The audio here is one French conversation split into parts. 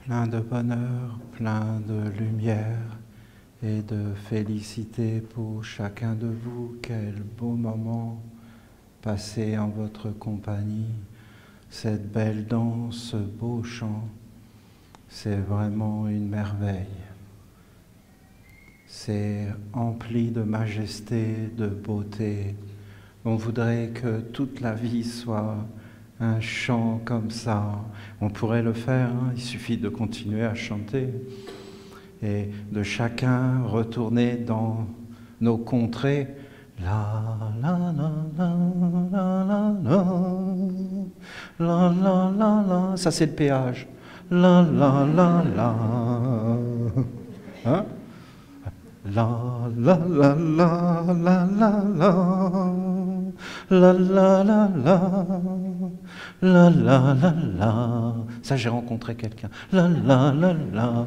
plein de bonheur, plein de lumière et de félicité pour chacun de vous. Quel beau moment passé en votre compagnie, cette belle danse, ce beau chant, c'est vraiment une merveille. C'est empli de majesté, de beauté. On voudrait que toute la vie soit un chant comme ça. On pourrait le faire, hein? Il suffit de continuer à chanter et de chacun retourner dans nos contrées. La la la la la la la la la la. Ça c'est le péage. La la la la. Hein? La la la la la la la la la la la la la la. Ça j'ai rencontré quelqu'un. La la la la.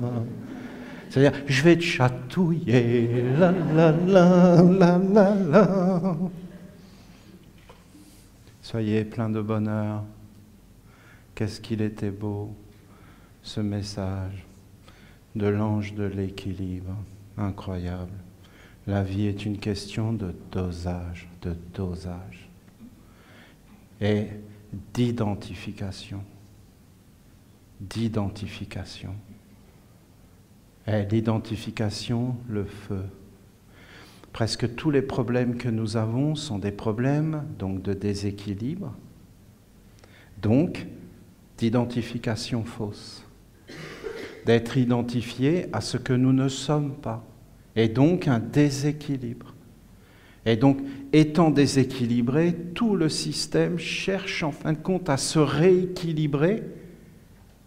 C'est-à-dire je vais te chatouiller. La la la la la la. Soyez pleins de bonheur. Qu'est-ce qu'il était beau ce message de l'ange de l'équilibre. Incroyable. La vie est une question de dosage et d'identification. Et l'identification, le feu. Presque tous les problèmes que nous avons sont des problèmes donc de déséquilibre, donc d'identification fausse. D'être identifié à ce que nous ne sommes pas, et donc un déséquilibre. Et donc, étant déséquilibré, tout le système cherche en fin de compte à se rééquilibrer,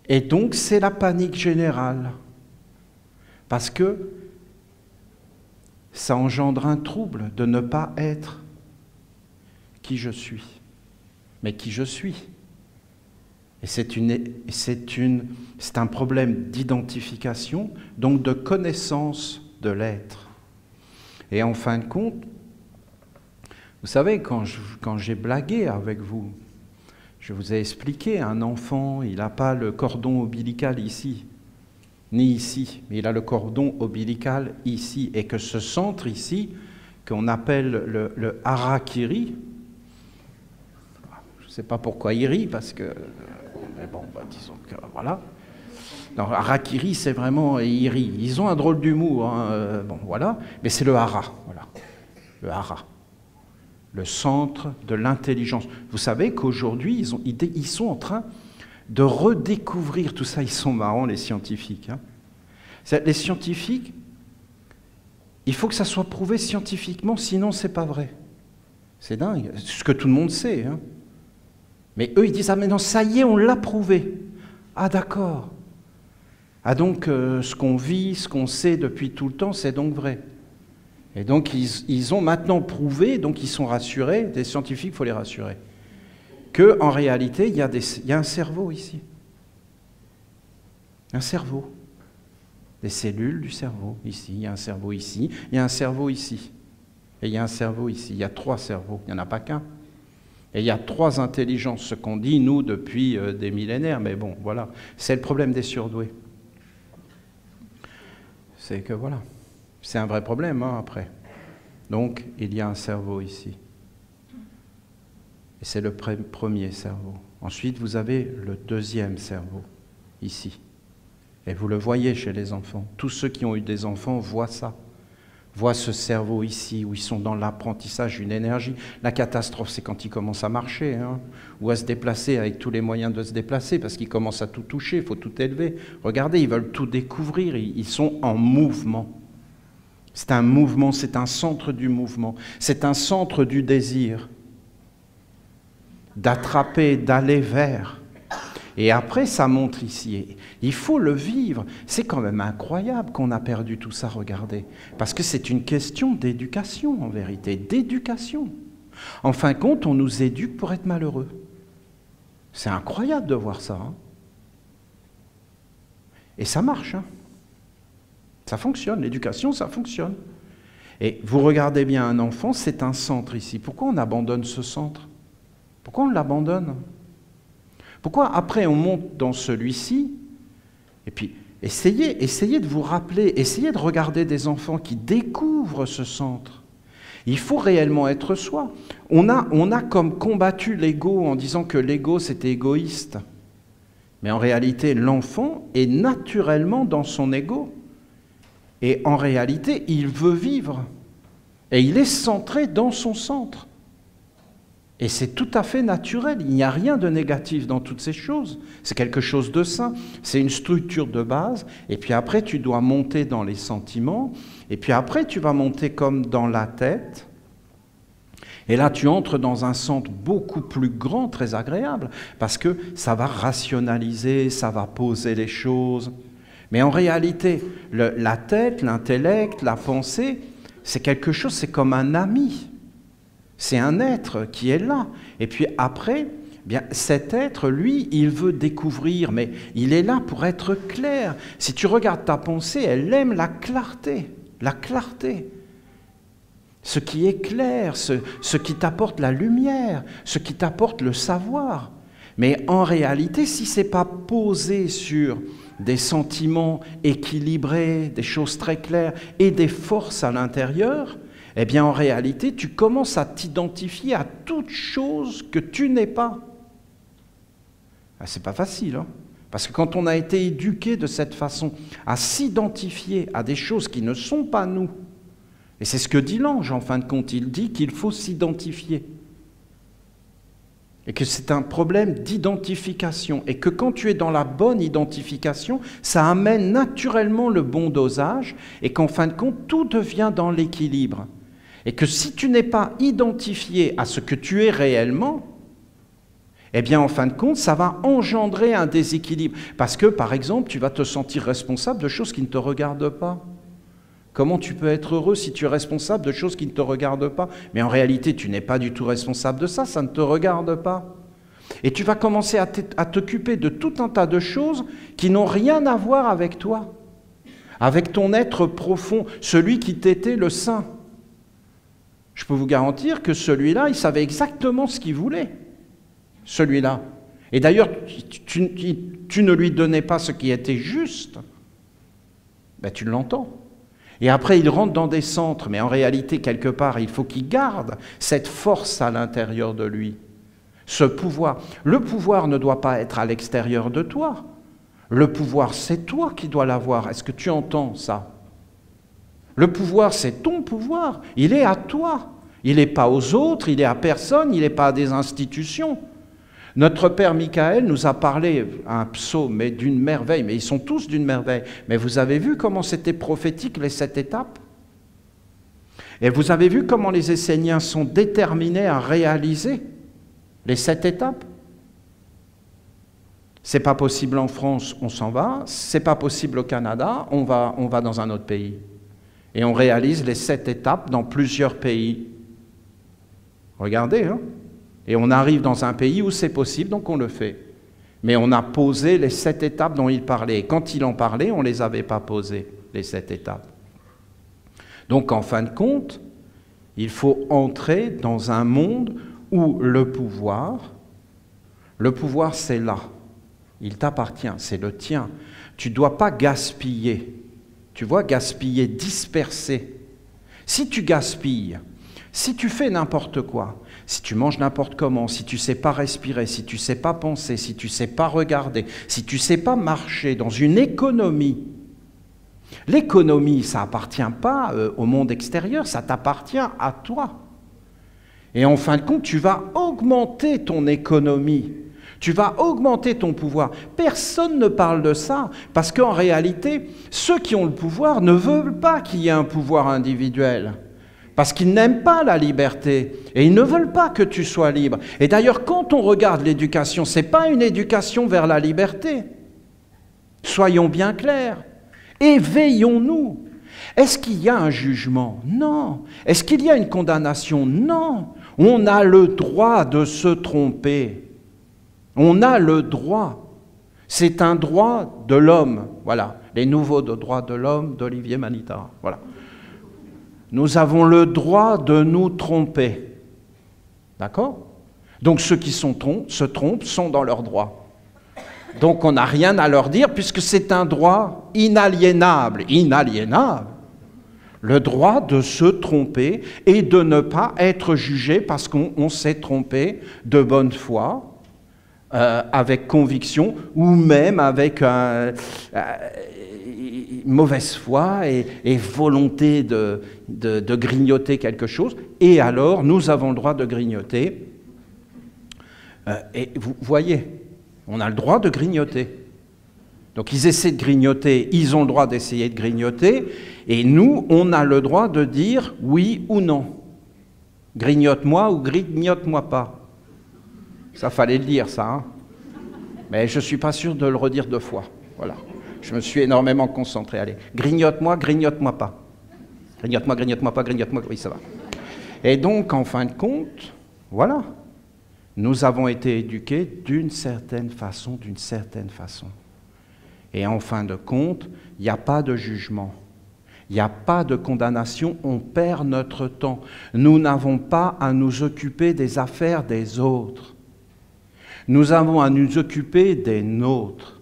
et donc c'est la panique générale. Parce que ça engendre un trouble de ne pas être qui je suis, mais qui je suis. Et c'est un problème d'identification, donc de connaissance de l'être. Et en fin de compte, vous savez, quand j'ai blagué avec vous, je vous ai expliqué, un enfant, il n'a pas le cordon ombilical ici, ni ici, mais il a le cordon ombilical ici, et que ce centre ici, qu'on appelle le harakiri, je ne sais pas pourquoi il rit, parce que... Mais bon, disons que voilà. Non, harakiri, c'est vraiment il rit. Ils ont un drôle d'humour, hein, bon, voilà. Mais c'est le hara, voilà. Le hara. Le centre de l'intelligence. Vous savez qu'aujourd'hui, ils sont en train de redécouvrir tout ça. Ils sont marrants, les scientifiques. Hein. Les scientifiques, il faut que ça soit prouvé scientifiquement, sinon c'est pas vrai. C'est dingue. C'est ce que tout le monde sait, hein. Mais eux, ils disent « Ah, mais non, ça y est, on l'a prouvé. » Ah, d'accord. Ah, donc, ce qu'on vit, ce qu'on sait depuis tout le temps, c'est donc vrai. Et donc, ils ont maintenant prouvé, donc ils sont rassurés, des scientifiques, il faut les rassurer, qu'en réalité, il y a un cerveau ici. Un cerveau. Des cellules du cerveau, ici. Il y a un cerveau ici, il y a un cerveau ici. Et il y a un cerveau ici. Il y a 3 cerveaux, il n'y en a pas qu'un. Et il y a 3 intelligences, ce qu'on dit, nous, depuis des millénaires, mais bon, voilà. C'est le problème des surdoués. C'est que, voilà, c'est un vrai problème, hein, après. Donc, il y a un cerveau ici. Et c'est le premier cerveau. Ensuite, vous avez le 2e cerveau, ici. Et vous le voyez chez les enfants. Tous ceux qui ont eu des enfants voient ça. Voient ce cerveau ici, où ils sont dans l'apprentissage d'une énergie. La catastrophe, c'est quand ils commencent à marcher, hein, ou à se déplacer avec tous les moyens de se déplacer, parce qu'ils commencent à tout toucher, il faut tout élever. Regardez, ils veulent tout découvrir, ils sont en mouvement. C'est un mouvement, c'est un centre du mouvement, c'est un centre du désir, d'attraper, d'aller vers. Et après, ça montre ici. Il faut le vivre. C'est quand même incroyable qu'on a perdu tout ça, regardez. Parce que c'est une question d'éducation, en vérité, d'éducation. En fin de compte, on nous éduque pour être malheureux. C'est incroyable de voir ça. Hein. Et ça marche. Hein. Ça fonctionne, l'éducation, ça fonctionne. Et vous regardez bien un enfant, c'est un centre ici. Pourquoi on abandonne ce centre? Pourquoi on l'abandonne? Pourquoi après on monte dans celui-ci Et puis, essayez de vous rappeler, essayez de regarder des enfants qui découvrent ce centre. Il faut réellement être soi. On a comme combattu l'ego en disant que l'ego c'était égoïste. Mais en réalité, l'enfant est naturellement dans son ego. Et en réalité, il veut vivre. Et il est centré dans son centre. Et c'est tout à fait naturel. Il n'y a rien de négatif dans toutes ces choses. C'est quelque chose de sain. C'est une structure de base. Et puis après, tu dois monter dans les sentiments. Et puis après, tu vas monter comme dans la tête. Et là, tu entres dans un centre beaucoup plus grand, très agréable, parce que ça va rationaliser, ça va poser les choses. Mais en réalité, la tête, l'intellect, la pensée, c'est quelque chose, c'est comme un ami. C'est un être qui est là. Et puis après, bien, cet être, lui, il veut découvrir, mais il est là pour être clair. Si tu regardes ta pensée, elle aime la clarté. La clarté. Ce qui est clair, ce qui t'apporte la lumière, ce qui t'apporte le savoir. Mais en réalité, si ce n'est pas posé sur des sentiments équilibrés, des choses très claires et des forces à l'intérieur, eh bien en réalité, tu commences à t'identifier à toute chose que tu n'es pas. Ah, c'est pas facile, hein? Parce que quand on a été éduqué de cette façon, à s'identifier à des choses qui ne sont pas nous, et c'est ce que dit l'ange en fin de compte, il dit qu'il faut s'identifier. Et que c'est un problème d'identification. Et que quand tu es dans la bonne identification, ça amène naturellement le bon dosage et qu'en fin de compte, tout devient dans l'équilibre. Et que si tu n'es pas identifié à ce que tu es réellement, eh bien en fin de compte, ça va engendrer un déséquilibre. Parce que, par exemple, tu vas te sentir responsable de choses qui ne te regardent pas. Comment tu peux être heureux si tu es responsable de choses qui ne te regardent pas? Mais en réalité, tu n'es pas du tout responsable de ça, ça ne te regarde pas. Et tu vas commencer à t'occuper de tout un tas de choses qui n'ont rien à voir avec toi, avec ton être profond, celui qui t'était le saint. Je peux vous garantir que celui-là, il savait exactement ce qu'il voulait, celui-là. Et d'ailleurs, tu ne lui donnais pas ce qui était juste, ben, tu l'entends. Et après, il rentre dans des centres, mais en réalité, quelque part, il faut qu'il garde cette force à l'intérieur de lui, ce pouvoir. Le pouvoir ne doit pas être à l'extérieur de toi. Le pouvoir, c'est toi qui dois l'avoir. Est-ce que tu entends ça? Le pouvoir, c'est ton pouvoir. Il est à toi. Il n'est pas aux autres, il n'est à personne, il n'est pas à des institutions. Notre Père Michael nous a parlé un psaume, mais d'une merveille, mais ils sont tous d'une merveille. Mais vous avez vu comment c'était prophétique les 7 étapes? Et vous avez vu comment les Esséniens sont déterminés à réaliser les 7 étapes? C'est pas possible en France, on s'en va. C'est pas possible au Canada, on va dans un autre pays. Et on réalise les 7 étapes dans plusieurs pays. Regardez, hein? Et on arrive dans un pays où c'est possible, donc on le fait. Mais on a posé les 7 étapes dont il parlait. Et quand il en parlait, on ne les avait pas posées, les 7 étapes. Donc en fin de compte, il faut entrer dans un monde où le pouvoir c'est là. Il t'appartient, c'est le tien. Tu ne dois pas gaspiller. Tu vois, gaspiller, disperser. Si tu gaspilles, si tu fais n'importe quoi, si tu manges n'importe comment, si tu ne sais pas respirer, si tu ne sais pas penser, si tu ne sais pas regarder, si tu ne sais pas marcher dans une économie, l'économie, ça n'appartient pas au monde extérieur, ça t'appartient à toi. Et en fin de compte, tu vas augmenter ton économie, tu vas augmenter ton pouvoir. Personne ne parle de ça, parce qu'en réalité, ceux qui ont le pouvoir ne veulent pas qu'il y ait un pouvoir individuel. Parce qu'ils n'aiment pas la liberté et ils ne veulent pas que tu sois libre. Et d'ailleurs, quand on regarde l'éducation, ce n'est pas une éducation vers la liberté. Soyons bien clairs. Éveillons-nous. Est-ce qu'il y a un jugement? Non. Est-ce qu'il y a une condamnation? Non. On a le droit de se tromper. On a le droit. C'est un droit de l'homme. Voilà. Les nouveaux droits de l'homme d'Olivier Manitara. Voilà. Nous avons le droit de nous tromper. D'accord? Donc ceux qui se trompent sont dans leur droit. Donc on n'a rien à leur dire puisque c'est un droit inaliénable, inaliénable. Le droit de se tromper et de ne pas être jugé parce qu'on s'est trompé de bonne foi, avec conviction ou même avec mauvaise foi et volonté de grignoter quelque chose. Et alors, nous avons le droit de grignoter. Et vous voyez, on a le droit de grignoter. Donc ils essaient de grignoter, ils ont le droit d'essayer de grignoter, et nous, on a le droit de dire oui ou non. Grignote-moi ou grignote-moi pas. Ça fallait le dire, ça. Hein, mais je ne suis pas sûr de le redire 2 fois. Voilà. Je me suis énormément concentré. Allez, grignote-moi, grignote-moi pas. Grignote-moi, grignote-moi pas, grignote-moi. Oui, ça va. Et donc, en fin de compte, voilà. Nous avons été éduqués d'une certaine façon, d'une certaine façon. Et en fin de compte, il n'y a pas de jugement. Il n'y a pas de condamnation, on perd notre temps. Nous n'avons pas à nous occuper des affaires des autres. Nous avons à nous occuper des nôtres.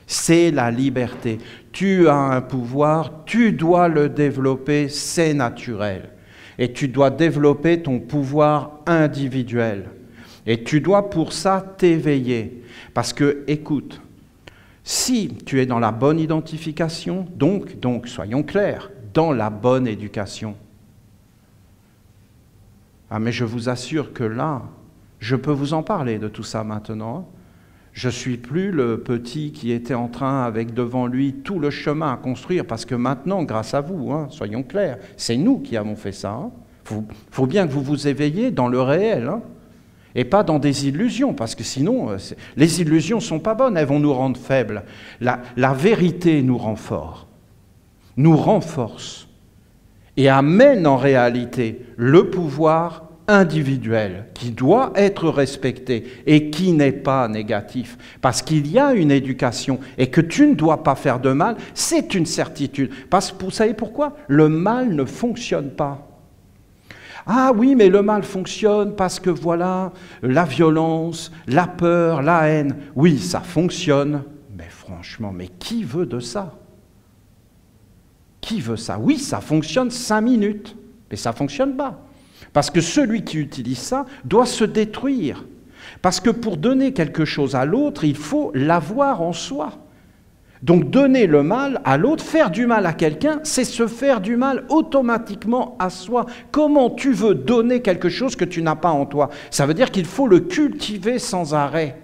C'est la liberté. Tu as un pouvoir, tu dois le développer, c'est naturel. Et tu dois développer ton pouvoir individuel. Et tu dois pour ça t'éveiller. Parce que, écoute, si tu es dans la bonne identification, donc soyons clairs, dans la bonne éducation. Ah mais je vous assure que là, je peux vous en parler de tout ça maintenant. Je ne suis plus le petit qui était en train, avec devant lui tout le chemin à construire, parce que maintenant, grâce à vous, soyons clairs, c'est nous qui avons fait ça. Faut bien que vous vous éveilliez dans le réel, et pas dans des illusions, parce que sinon, les illusions ne sont pas bonnes, elles vont nous rendre faibles. La vérité nous rend forts, nous renforce, et amène en réalité le pouvoir individuel qui doit être respecté et qui n'est pas négatif, parce qu'il y a une éducation et que tu ne dois pas faire de mal, c'est une certitude. Parce que vous savez pourquoi? Le mal ne fonctionne pas. Ah oui, mais le mal fonctionne parce que voilà, la violence, la peur, la haine, oui, ça fonctionne, mais franchement, mais qui veut de ça? Qui veut ça? Oui, ça fonctionne 5 minutes, mais ça ne fonctionne pas. Parce que celui qui utilise ça doit se détruire. Parce que pour donner quelque chose à l'autre, il faut l'avoir en soi. Donc donner le mal à l'autre, faire du mal à quelqu'un, c'est se faire du mal automatiquement à soi. Comment tu veux donner quelque chose que tu n'as pas en toi? Ça veut dire qu'il faut le cultiver sans arrêt,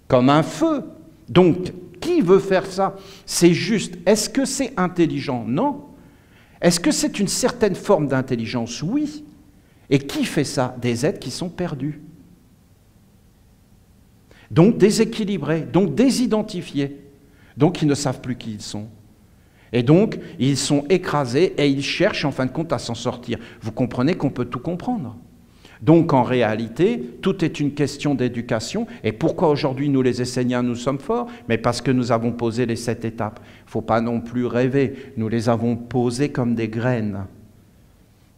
comme un feu. Donc, qui veut faire ça? C'est juste. Est-ce que c'est intelligent? Non. Est-ce que c'est une certaine forme d'intelligence? Oui. Et qui fait ça? Des êtres qui sont perdus. Donc déséquilibrés, donc désidentifiés. Donc ils ne savent plus qui ils sont. Et donc ils sont écrasés et ils cherchent en fin de compte à s'en sortir. Vous comprenez qu'on peut tout comprendre. Donc en réalité, tout est une question d'éducation. Et pourquoi aujourd'hui nous les Esséniens nous sommes forts? Mais parce que nous avons posé les 7 étapes. Il ne faut pas non plus rêver. Nous les avons posées comme des graines.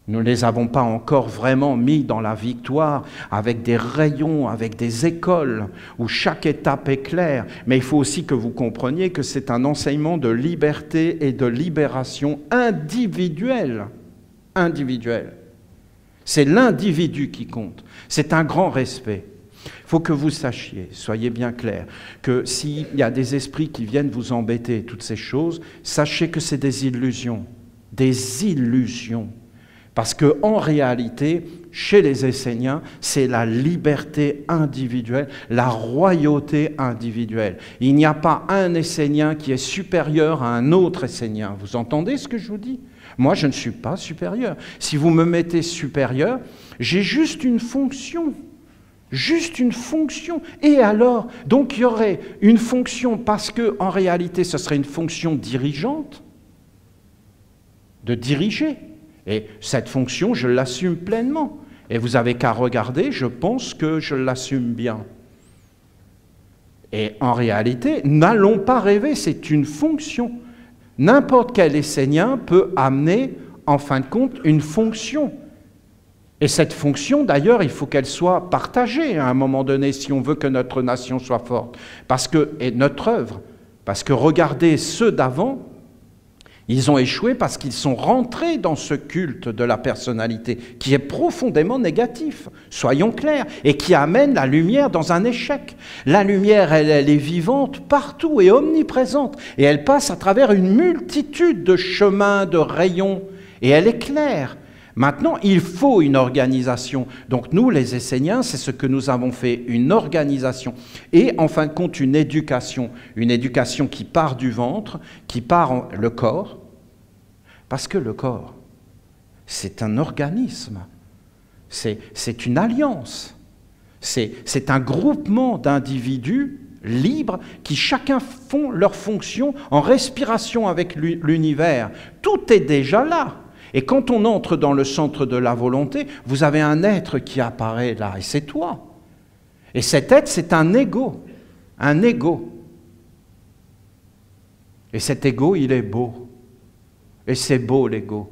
Nous ne les avons pas encore vraiment mis dans la victoire avec des rayons, avec des écoles où chaque étape est claire. Mais il faut aussi que vous compreniez que c'est un enseignement de liberté et de libération individuelle. Individuelle. C'est l'individu qui compte. C'est un grand respect. Il faut que vous sachiez, soyez bien clairs, que s'il y a des esprits qui viennent vous embêter, toutes ces choses, sachez que c'est des illusions. Des illusions. Parce qu'en réalité, chez les Esséniens, c'est la liberté individuelle, la royauté individuelle. Il n'y a pas un Essénien qui est supérieur à un autre Essénien. Vous entendez ce que je vous dis? Moi, je ne suis pas supérieur. Si vous me mettez supérieur, j'ai juste une fonction. Juste une fonction. Et alors? Donc il y aurait une fonction parce qu'en réalité, ce serait une fonction dirigeante, de diriger. Et cette fonction, je l'assume pleinement. Et vous n'avez qu'à regarder, je pense que je l'assume bien. Et en réalité, n'allons pas rêver, c'est une fonction. N'importe quel Essénien peut amener, en fin de compte, une fonction. Et cette fonction, d'ailleurs, il faut qu'elle soit partagée à un moment donné si on veut que notre nation soit forte. Et notre œuvre. Parce que regardez ceux d'avant, ils ont échoué parce qu'ils sont rentrés dans ce culte de la personnalité qui est profondément négatif, soyons clairs, et qui amène la lumière dans un échec. La lumière, elle est vivante partout et omniprésente, et elle passe à travers une multitude de chemins, de rayons, et elle éclaire. Maintenant, il faut une organisation. Donc nous, les Esséniens, c'est ce que nous avons fait, une organisation. Et en fin de compte, une éducation qui part du ventre, qui part le corps. Parce que le corps, c'est un organisme, c'est une alliance, c'est un groupement d'individus libres qui chacun font leur fonction en respiration avec l'univers. Tout est déjà là. Et quand on entre dans le centre de la volonté, vous avez un être qui apparaît là, et c'est toi. Et cet être, c'est un ego, un ego. Et cet ego, il est beau. Et c'est beau, l'ego.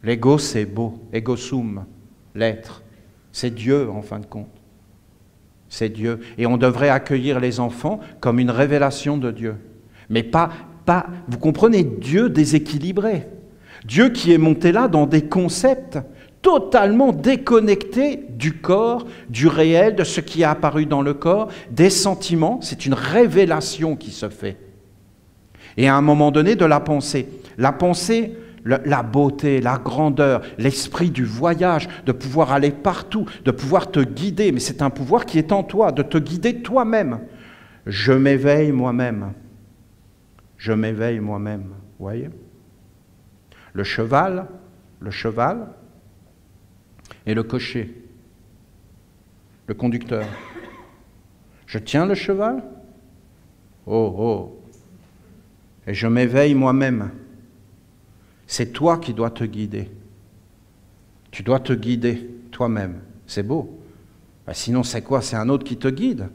L'ego, c'est beau. Ego sum, l'être. C'est Dieu, en fin de compte. C'est Dieu. Et on devrait accueillir les enfants comme une révélation de Dieu. Mais pas, vous comprenez, Dieu déséquilibré. Dieu qui est monté là dans des concepts totalement déconnectés du corps, du réel, de ce qui est apparu dans le corps, des sentiments. C'est une révélation qui se fait. Et à un moment donné, de la pensée. La pensée, la beauté, la grandeur, l'esprit du voyage, de pouvoir aller partout, de pouvoir te guider. Mais c'est un pouvoir qui est en toi, de te guider toi-même. Je m'éveille moi-même. Je m'éveille moi-même. Vous voyez ? Le cheval et le cocher, le conducteur. Je tiens le cheval, et je m'éveille moi-même. C'est toi qui dois te guider. Tu dois te guider toi-même. C'est beau. Sinon, c'est quoi? C'est un autre qui te guide.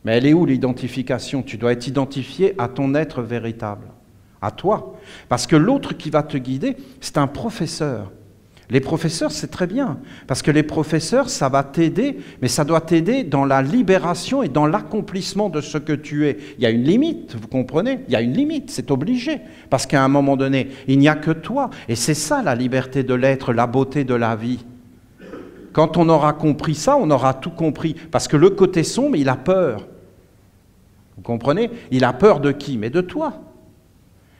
Mais elle est où l'identification? Tu dois être identifié à ton être véritable. À toi. Parce que l'autre qui va te guider, c'est un professeur. Les professeurs, c'est très bien. Parce que les professeurs, ça va t'aider, mais ça doit t'aider dans la libération et dans l'accomplissement de ce que tu es. Il y a une limite, vous comprenez? Il y a une limite, c'est obligé. Parce qu'à un moment donné, il n'y a que toi. Et c'est ça la liberté de l'être, la beauté de la vie. Quand on aura compris ça, on aura tout compris. Parce que le côté sombre, il a peur. Vous comprenez? Il a peur de qui? Mais de toi.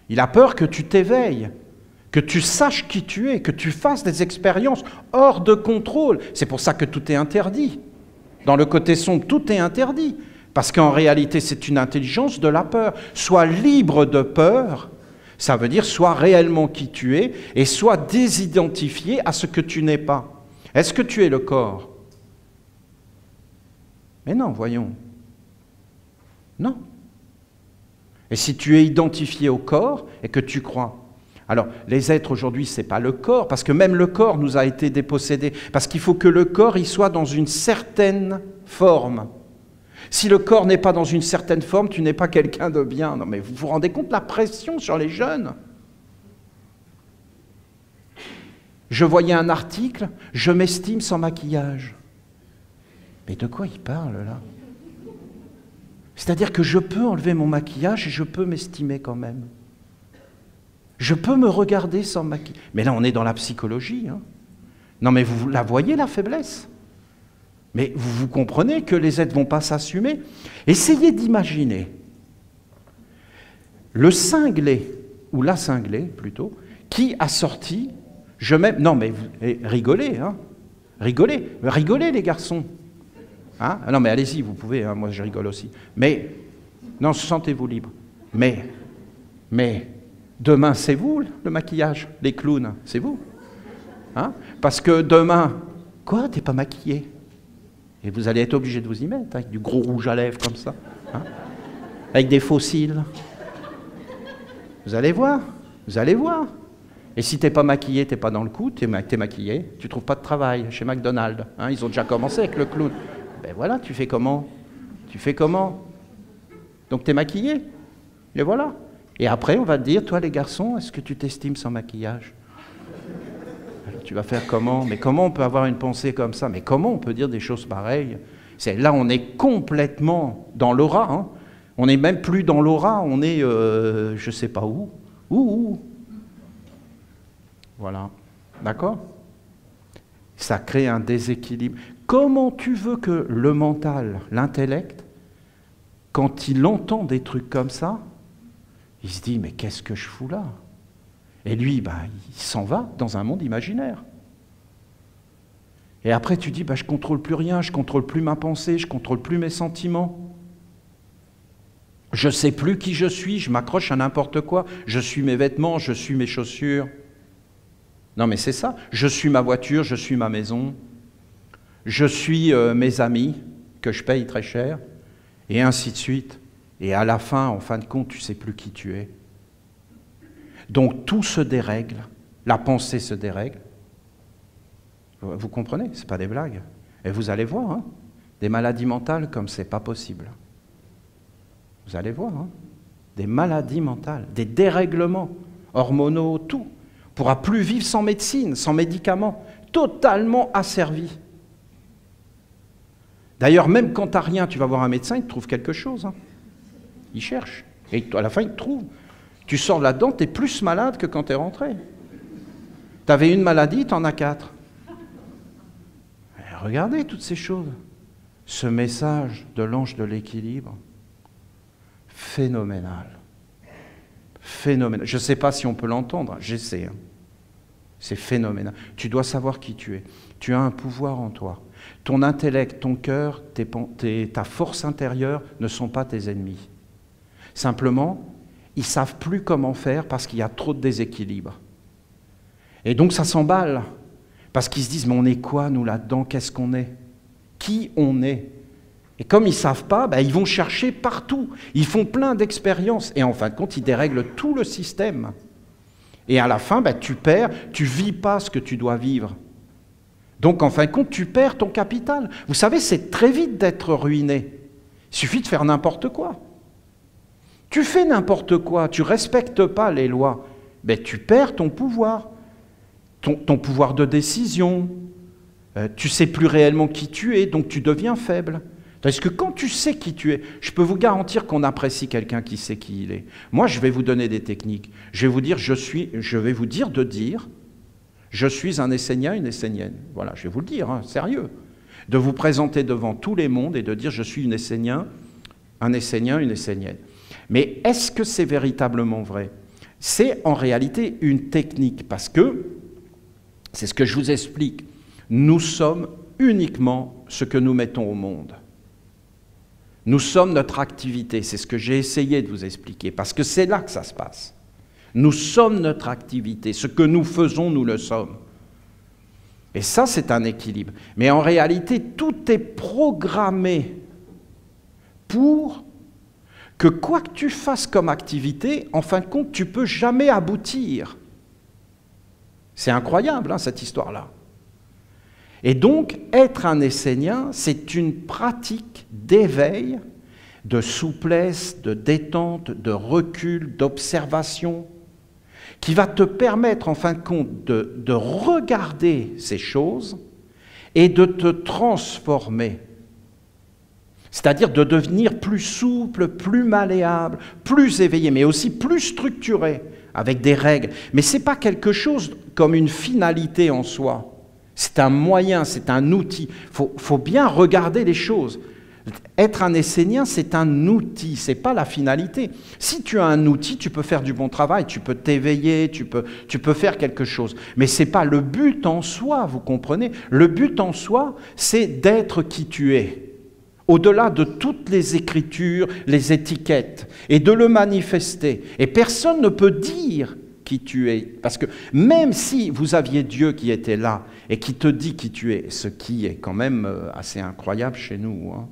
Il a peur que tu t'éveilles, que tu saches qui tu es, que tu fasses des expériences hors de contrôle. C'est pour ça que tout est interdit. Dans le côté sombre, tout est interdit. Parce qu'en réalité, c'est une intelligence de la peur. Sois libre de peur, ça veut dire sois réellement qui tu es et sois désidentifié à ce que tu n'es pas. Est-ce que tu es le corps? Mais non, voyons. Non. Et si tu es identifié au corps et que tu crois. Alors, les êtres aujourd'hui, ce n'est pas le corps, parce que même le corps nous a été dépossédé, parce qu'il faut que le corps il soit dans une certaine forme. Si le corps n'est pas dans une certaine forme, tu n'es pas quelqu'un de bien. Non, mais vous vous rendez compte de la pression sur les jeunes? Je voyais un article, je m'estime sans maquillage. Mais de quoi il parle là? C'est-à-dire que je peux enlever mon maquillage et je peux m'estimer quand même. Je peux me regarder sans maquillage. Mais là, on est dans la psychologie. Hein. Non, mais vous la voyez, la faiblesse? Mais vous comprenez que les êtres ne vont pas s'assumer? Essayez d'imaginer le cinglé, ou la cinglée plutôt, qui a sorti, non, mais rigolez, hein. Rigolez les garçons. Hein? Non, mais allez-y, vous pouvez, hein, moi je rigole aussi. Mais, non, sentez-vous libre. Mais, demain, c'est vous le maquillage, les clowns, c'est vous. Hein? Parce que demain, quoi, t'es pas maquillé? Et vous allez être obligé de vous y mettre, avec du gros rouge à lèvres comme ça. Hein? Avec des faux cils. Vous allez voir. Et si t'es pas maquillé, t'es pas dans le coup, t'es maquillé, tu trouves pas de travail chez McDonald's. Hein? Ils ont déjà commencé avec le clown. Ben voilà, tu fais comment? Donc t'es maquillé. Et voilà. Et après, on va te dire, toi les garçons, est-ce que tu t'estimes sans maquillage? Alors, tu vas faire comment? Mais comment on peut avoir une pensée comme ça? Mais comment on peut dire des choses pareilles? Là, on est complètement dans l'aura. Hein. On n'est même plus dans l'aura, on est, je ne sais pas où. Où? Voilà. D'accord? Ça crée un déséquilibre. Comment tu veux que le mental, l'intellect, quand il entend des trucs comme ça, il se dit, mais qu'est-ce que je fous là? Et lui, il s'en va dans un monde imaginaire. Et après, tu dis, je ne contrôle plus rien, je ne contrôle plus ma pensée, je ne contrôle plus mes sentiments. Je ne sais plus qui je suis, je m'accroche à n'importe quoi. Je suis mes vêtements, je suis mes chaussures. Non, mais c'est ça. Je suis ma voiture, je suis ma maison. Je suis mes amis, que je paye très cher. Et ainsi de suite. Et à la fin, en fin de compte, tu ne sais plus qui tu es. Donc tout se dérègle. La pensée se dérègle. Vous comprenez? Ce n'est pas des blagues. Et vous allez voir, hein, des maladies mentales comme c'est pas possible. Vous allez voir, hein, des maladies mentales, des dérèglements hormonaux, tout. On ne pourra plus vivre sans médecine, sans médicaments, totalement asservi. D'ailleurs, même quand tu n'as rien, tu vas voir un médecin, il te trouve quelque chose. Hein. Il cherche. Et à la fin, il te trouve. Tu sors de là-dedans, tu es plus malade que quand tu es rentré. Tu avais une maladie, tu en as 4. Et regardez toutes ces choses. Ce message de l'ange de l'équilibre, phénoménal. Phénoménal. Je ne sais pas si on peut l'entendre, j'essaie. Hein. C'est phénoménal. Tu dois savoir qui tu es. Tu as un pouvoir en toi. Ton intellect, ton cœur, ta force intérieure ne sont pas tes ennemis. Simplement, ils ne savent plus comment faire parce qu'il y a trop de déséquilibre. Et donc ça s'emballe. Parce qu'ils se disent, mais on est quoi nous là-dedans? Qu'est-ce qu'on est? Qui on est? Et comme ils ne savent pas, ils vont chercher partout. Ils font plein d'expériences. Et en fin de compte, ils dérèglent tout le système. Et à la fin, tu perds, tu ne vis pas ce que tu dois vivre. Donc, en fin de compte, tu perds ton capital. Vous savez, c'est très vite d'être ruiné. Il suffit de faire n'importe quoi. Tu fais n'importe quoi, tu ne respectes pas les lois, tu perds ton pouvoir. Ton pouvoir de décision. Tu ne sais plus réellement qui tu es, donc tu deviens faible. Parce que quand tu sais qui tu es, je peux vous garantir qu'on apprécie quelqu'un qui sait qui il est. Moi, je vais vous donner des techniques. Je vais vous dire, je suis un Essénien, une Essénienne. Voilà, je vais vous le dire, hein, sérieux. De vous présenter devant tous les mondes et de dire, je suis un Essénien, une Essénienne. Mais est-ce que c'est véritablement vrai? C'est en réalité une technique, parce que, c'est ce que je vous explique, nous sommes uniquement ce que nous mettons au monde. Nous sommes notre activité, c'est ce que j'ai essayé de vous expliquer, parce que c'est là que ça se passe. Nous sommes notre activité, ce que nous faisons, nous le sommes. Et ça, c'est un équilibre. Mais en réalité, tout est programmé pour que quoi que tu fasses comme activité, en fin de compte, tu ne peux jamais aboutir. C'est incroyable, hein, cette histoire-là. Et donc, être un Essénien, c'est une pratique d'éveil, de souplesse, de détente, de recul, d'observation, qui va te permettre, en fin de compte, de regarder ces choses et de te transformer. C'est-à-dire de devenir plus souple, plus malléable, plus éveillé, mais aussi plus structuré, avec des règles. Mais ce n'est pas quelque chose comme une finalité en soi. C'est un moyen, c'est un outil. Faut bien regarder les choses. Être un Essénien, c'est un outil, ce n'est pas la finalité. Si tu as un outil, tu peux faire du bon travail, tu peux t'éveiller, tu peux faire quelque chose. Mais ce n'est pas le but en soi, vous comprenez? Le but en soi, c'est d'être qui tu es, au-delà de toutes les écritures, les étiquettes, et de le manifester. Et personne ne peut dire qui tu es. Parce que même si vous aviez Dieu qui était là et qui te dit qui tu es, ce qui est quand même assez incroyable chez nous, hein,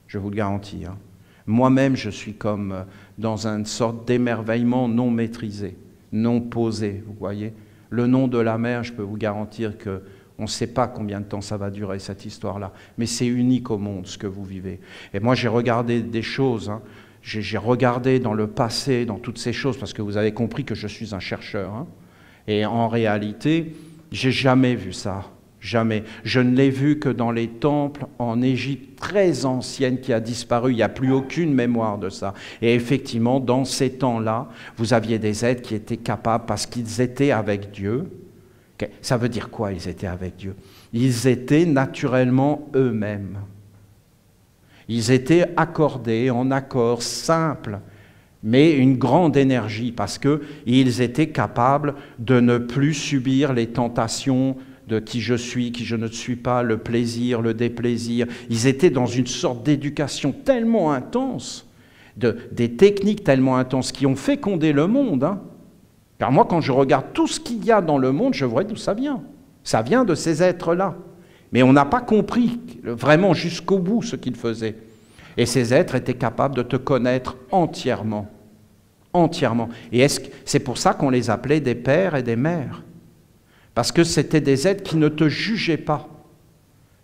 je vous le garantis. Hein. Moi-même, je suis comme dans une sorte d'émerveillement non maîtrisé, non posé, vous voyez. Le nom de la mer, je peux vous garantir que on ne sait pas combien de temps ça va durer, cette histoire-là. Mais c'est unique au monde, ce que vous vivez. Et moi, j'ai regardé des choses, hein. J'ai regardé dans le passé, dans toutes ces choses, parce que vous avez compris que je suis un chercheur. Hein. Et en réalité, J'ai jamais vu ça. Jamais. Je ne l'ai vu que dans les temples en Égypte très ancienne qui a disparu. Il n'y a plus aucune mémoire de ça. Et effectivement, dans ces temps-là, vous aviez des êtres qui étaient capables, parce qu'ils étaient avec Dieu. Ça veut dire quoi, ils étaient avec Dieu? Ils étaient naturellement eux-mêmes. Ils étaient accordés en accords simples, mais une grande énergie, parce qu'ils étaient capables de ne plus subir les tentations de qui je suis, qui je ne suis pas, le plaisir, le déplaisir. Ils étaient dans une sorte d'éducation tellement intense, des techniques tellement intenses qui ont fécondé le monde. Hein. Car moi, quand je regarde tout ce qu'il y a dans le monde, je vois d'où ça vient. Ça vient de ces êtres-là. Mais on n'a pas compris vraiment jusqu'au bout ce qu'ils faisaient. Et ces êtres étaient capables de te connaître entièrement. Entièrement. Et c'est pour ça qu'on les appelait des pères et des mères. Parce que c'était des êtres qui ne te jugeaient pas,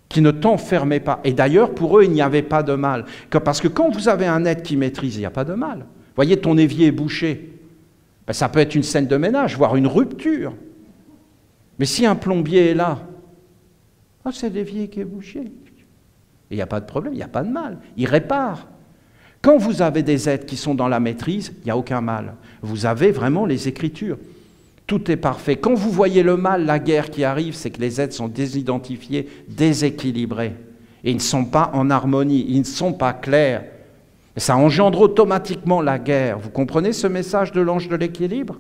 qui ne t'enfermaient pas. Et d'ailleurs, pour eux, il n'y avait pas de mal. Parce que quand vous avez un être qui maîtrise, il n'y a pas de mal. Vous voyez, ton évier est bouché. Ben, ça peut être une scène de ménage, voire une rupture. Mais si un plombier est là, oh, c'est l'évier qui est bouché. Et il n'y a pas de problème, il n'y a pas de mal. Il répare. Quand vous avez des êtres qui sont dans la maîtrise, il n'y a aucun mal. Vous avez vraiment les Écritures. Tout est parfait. Quand vous voyez le mal, la guerre qui arrive, c'est que les êtres sont désidentifiés, déséquilibrés. Et ils ne sont pas en harmonie, ils ne sont pas clairs. Et ça engendre automatiquement la guerre. Vous comprenez ce message de l'ange de l'équilibre?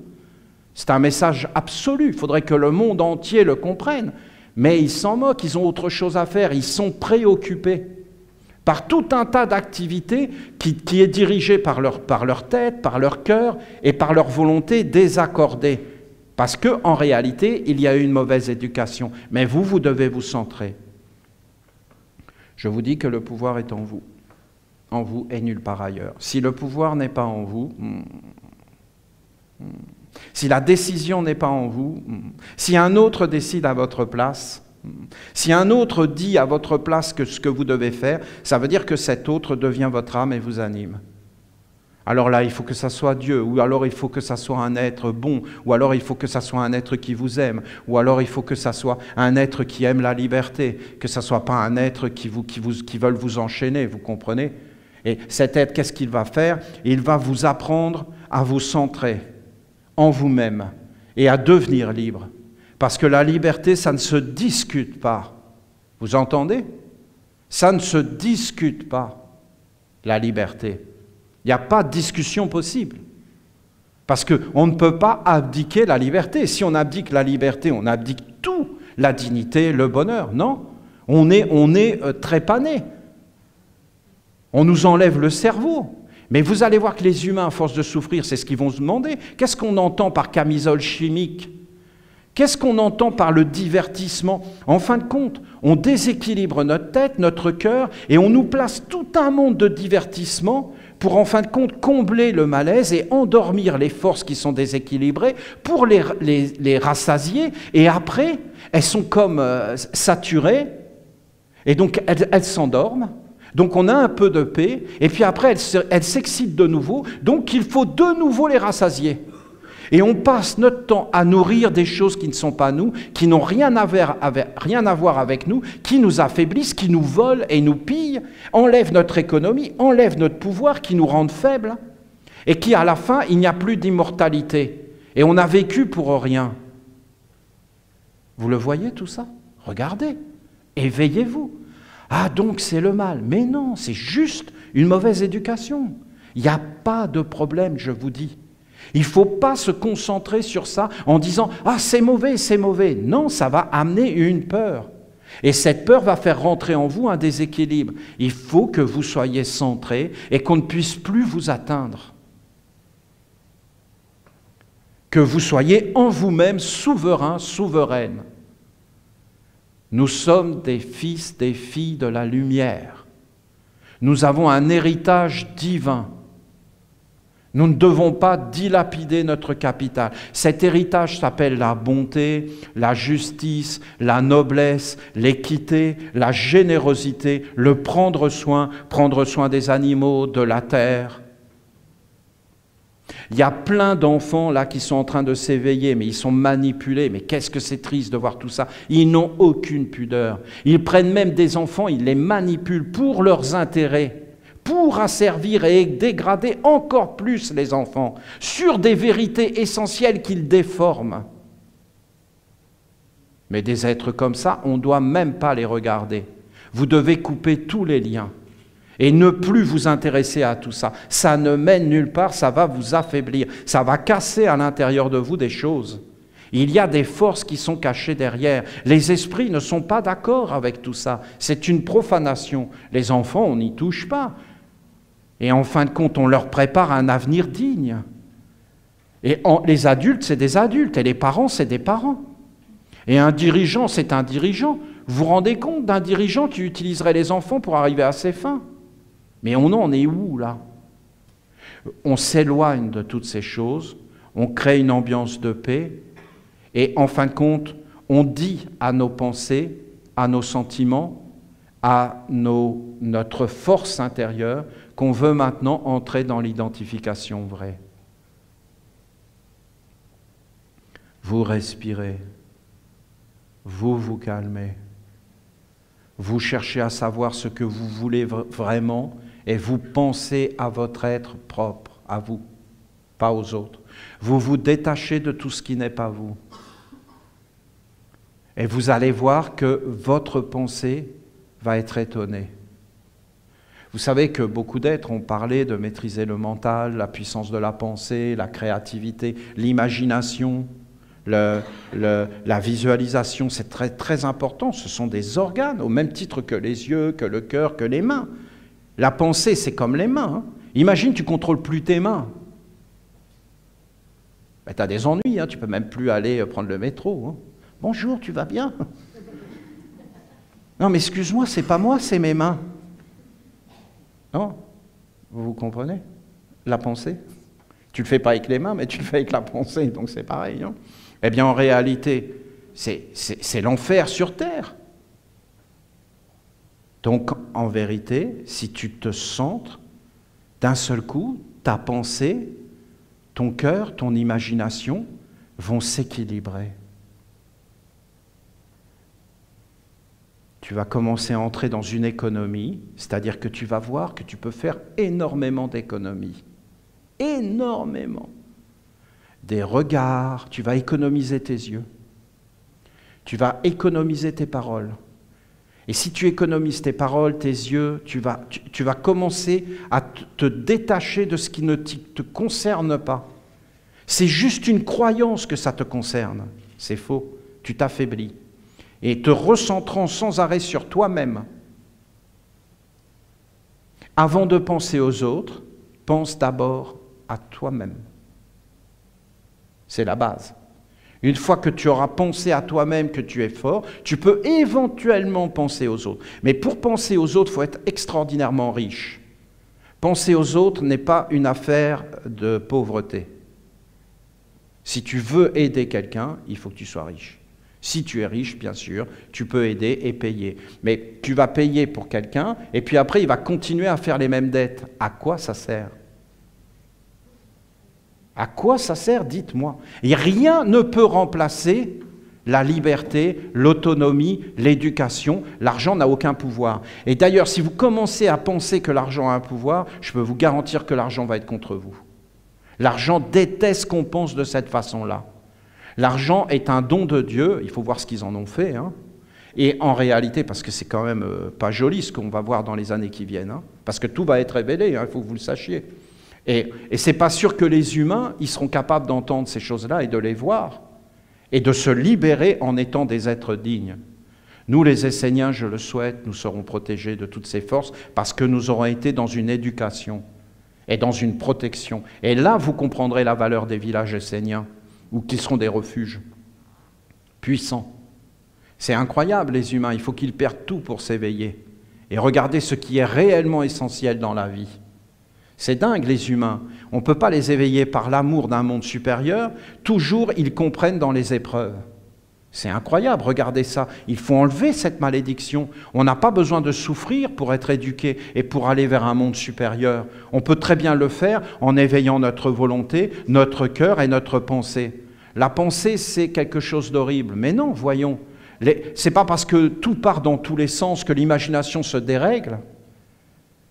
C'est un message absolu. Il faudrait que le monde entier le comprenne. Mais ils s'en moquent, ils ont autre chose à faire. Ils sont préoccupés par tout un tas d'activités qui est dirigé par leur tête, par leur cœur et par leur volonté désaccordée. Parce qu'en réalité, il y a eu une mauvaise éducation. Mais vous devez vous centrer. Je vous dis que le pouvoir est en vous et nulle part ailleurs. Si le pouvoir n'est pas en vous, si la décision n'est pas en vous, si un autre décide à votre place, si un autre dit à votre place que ce que vous devez faire, ça veut dire que cet autre devient votre âme et vous anime. Alors là, il faut que ça soit Dieu, ou alors il faut que ça soit un être bon, ou alors il faut que ça soit un être qui vous aime, ou alors il faut que ça soit un être qui aime la liberté, que ça ne soit pas un être qui veulent vous enchaîner, vous comprenez? Et cet être, qu'est-ce qu'il va faire? Il va vous apprendre à vous centrer en vous-même et à devenir libre. Parce que la liberté, ça ne se discute pas. Vous entendez? Ça ne se discute pas, la liberté. Il n'y a pas de discussion possible. Parce qu'on ne peut pas abdiquer la liberté. Si on abdique la liberté, on abdique tout, la dignité, le bonheur. Non, on est trépané. On nous enlève le cerveau. Mais vous allez voir que les humains, à force de souffrir, c'est ce qu'ils vont se demander. Qu'est-ce qu'on entend par camisole chimique? Qu'est-ce qu'on entend par le divertissement? En fin de compte, on déséquilibre notre tête, notre cœur, et on nous place tout un monde de divertissement pour en fin de compte combler le malaise et endormir les forces qui sont déséquilibrées pour les rassasier. Et après, elles sont comme saturées, et donc elles s'endorment. Donc on a un peu de paix, et puis après elles s'excitent de nouveau, donc il faut de nouveau les rassasier. Et on passe notre temps à nourrir des choses qui ne sont pas nous, qui n'ont rien à voir avec nous, qui nous affaiblissent, qui nous volent et nous pillent, enlèvent notre économie, enlèvent notre pouvoir, qui nous rendent faibles, et qui à la fin, il n'y a plus d'immortalité. Et on a vécu pour rien. Vous le voyez tout ça? Regardez, éveillez-vous. Ah donc c'est le mal. Mais non, c'est juste une mauvaise éducation. Il n'y a pas de problème, je vous dis. Il ne faut pas se concentrer sur ça en disant « Ah, c'est mauvais, c'est mauvais ». Non, ça va amener une peur. Et cette peur va faire rentrer en vous un déséquilibre. Il faut que vous soyez centrés et qu'on ne puisse plus vous atteindre. Que vous soyez en vous-même souverain, souveraine. Nous sommes des fils, des filles de la lumière. Nous avons un héritage divin. Nous ne devons pas dilapider notre capital. Cet héritage s'appelle la bonté, la justice, la noblesse, l'équité, la générosité, le prendre soin des animaux, de la terre. Il y a plein d'enfants là qui sont en train de s'éveiller, mais ils sont manipulés. Mais qu'est-ce que c'est triste de voir tout ça. Ils n'ont aucune pudeur. Ils prennent même des enfants, ils les manipulent pour leurs intérêts, pour asservir et dégrader encore plus les enfants, sur des vérités essentielles qu'ils déforment. Mais des êtres comme ça, on ne doit même pas les regarder. Vous devez couper tous les liens et ne plus vous intéresser à tout ça. Ça ne mène nulle part, ça va vous affaiblir, ça va casser à l'intérieur de vous des choses. Il y a des forces qui sont cachées derrière. Les esprits ne sont pas d'accord avec tout ça. C'est une profanation. Les enfants, on n'y touche pas. Et en fin de compte, on leur prépare un avenir digne. Et les adultes, c'est des adultes, et les parents, c'est des parents. Et un dirigeant, c'est un dirigeant. Vous vous rendez compte d'un dirigeant qui utiliserait les enfants pour arriver à ses fins? Mais on en est où, là? On s'éloigne de toutes ces choses, on crée une ambiance de paix, et en fin de compte, on dit à nos pensées, à nos sentiments, à notre force intérieure, qu'on veut maintenant entrer dans l'identification vraie. Vous respirez, vous vous calmez, vous cherchez à savoir ce que vous voulez vraiment et vous pensez à votre être propre, à vous, pas aux autres. Vous vous détachez de tout ce qui n'est pas vous. Et vous allez voir que votre pensée va être étonnée. Vous savez que beaucoup d'êtres ont parlé de maîtriser le mental, la puissance de la pensée, la créativité, l'imagination, la visualisation. C'est très, très important. Ce sont des organes, au même titre que les yeux, que le cœur, que les mains. La pensée, c'est comme les mains. Imagine, tu ne contrôles plus tes mains. Ben, tu as des ennuis, tu ne peux même plus aller prendre le métro. Bonjour, tu vas bien? Non, mais excuse-moi, c'est pas moi, c'est mes mains. Non? Vous comprenez? La pensée. Tu ne le fais pas avec les mains, mais tu le fais avec la pensée, donc c'est pareil. Eh bien, en réalité, c'est l'enfer sur terre. Donc, en vérité, si tu te centres, d'un seul coup, ta pensée, ton cœur, ton imagination vont s'équilibrer. Tu vas commencer à entrer dans une économie, c'est-à-dire que tu vas voir que tu peux faire énormément d'économies. Énormément. Des regards, tu vas économiser tes yeux. Tu vas économiser tes paroles. Et si tu économises tes paroles, tes yeux, tu vas commencer à te détacher de ce qui ne te concerne pas. C'est juste une croyance que ça te concerne. C'est faux. Tu t'affaiblis. Et te recentrant sans arrêt sur toi-même. Avant de penser aux autres, pense d'abord à toi-même. C'est la base. Une fois que tu auras pensé à toi-même que tu es fort, tu peux éventuellement penser aux autres. Mais pour penser aux autres, il faut être extraordinairement riche. Penser aux autres n'est pas une affaire de pauvreté. Si tu veux aider quelqu'un, il faut que tu sois riche. Si tu es riche, bien sûr, tu peux aider et payer. Mais tu vas payer pour quelqu'un, et puis après, il va continuer à faire les mêmes dettes. À quoi ça sert? À quoi ça sert, dites-moi? Et rien ne peut remplacer la liberté, l'autonomie, l'éducation. L'argent n'a aucun pouvoir. Et d'ailleurs, si vous commencez à penser que l'argent a un pouvoir, je peux vous garantir que l'argent va être contre vous. L'argent déteste qu'on pense de cette façon-là. L'argent est un don de Dieu, il faut voir ce qu'ils en ont fait. Et en réalité, parce que c'est quand même pas joli ce qu'on va voir dans les années qui viennent, parce que tout va être révélé, il faut que vous le sachiez. Et c'est pas sûr que les humains, ils seront capables d'entendre ces choses-là et de les voir, et de se libérer en étant des êtres dignes. Nous, les Esséniens, je le souhaite, nous serons protégés de toutes ces forces, parce que nous aurons été dans une éducation et dans une protection. Et là, vous comprendrez la valeur des villages esséniens, ou qui seront des refuges puissants. C'est incroyable, les humains, il faut qu'ils perdent tout pour s'éveiller et regarder ce qui est réellement essentiel dans la vie. C'est dingue, les humains. On ne peut pas les éveiller par l'amour d'un monde supérieur. Toujours, ils comprennent dans les épreuves. C'est incroyable, regardez ça. Il faut enlever cette malédiction. On n'a pas besoin de souffrir pour être éduqué et pour aller vers un monde supérieur. On peut très bien le faire en éveillant notre volonté, notre cœur et notre pensée. La pensée, c'est quelque chose d'horrible. Mais non, voyons. C'est pas parce que tout part dans tous les sens que l'imagination se dérègle.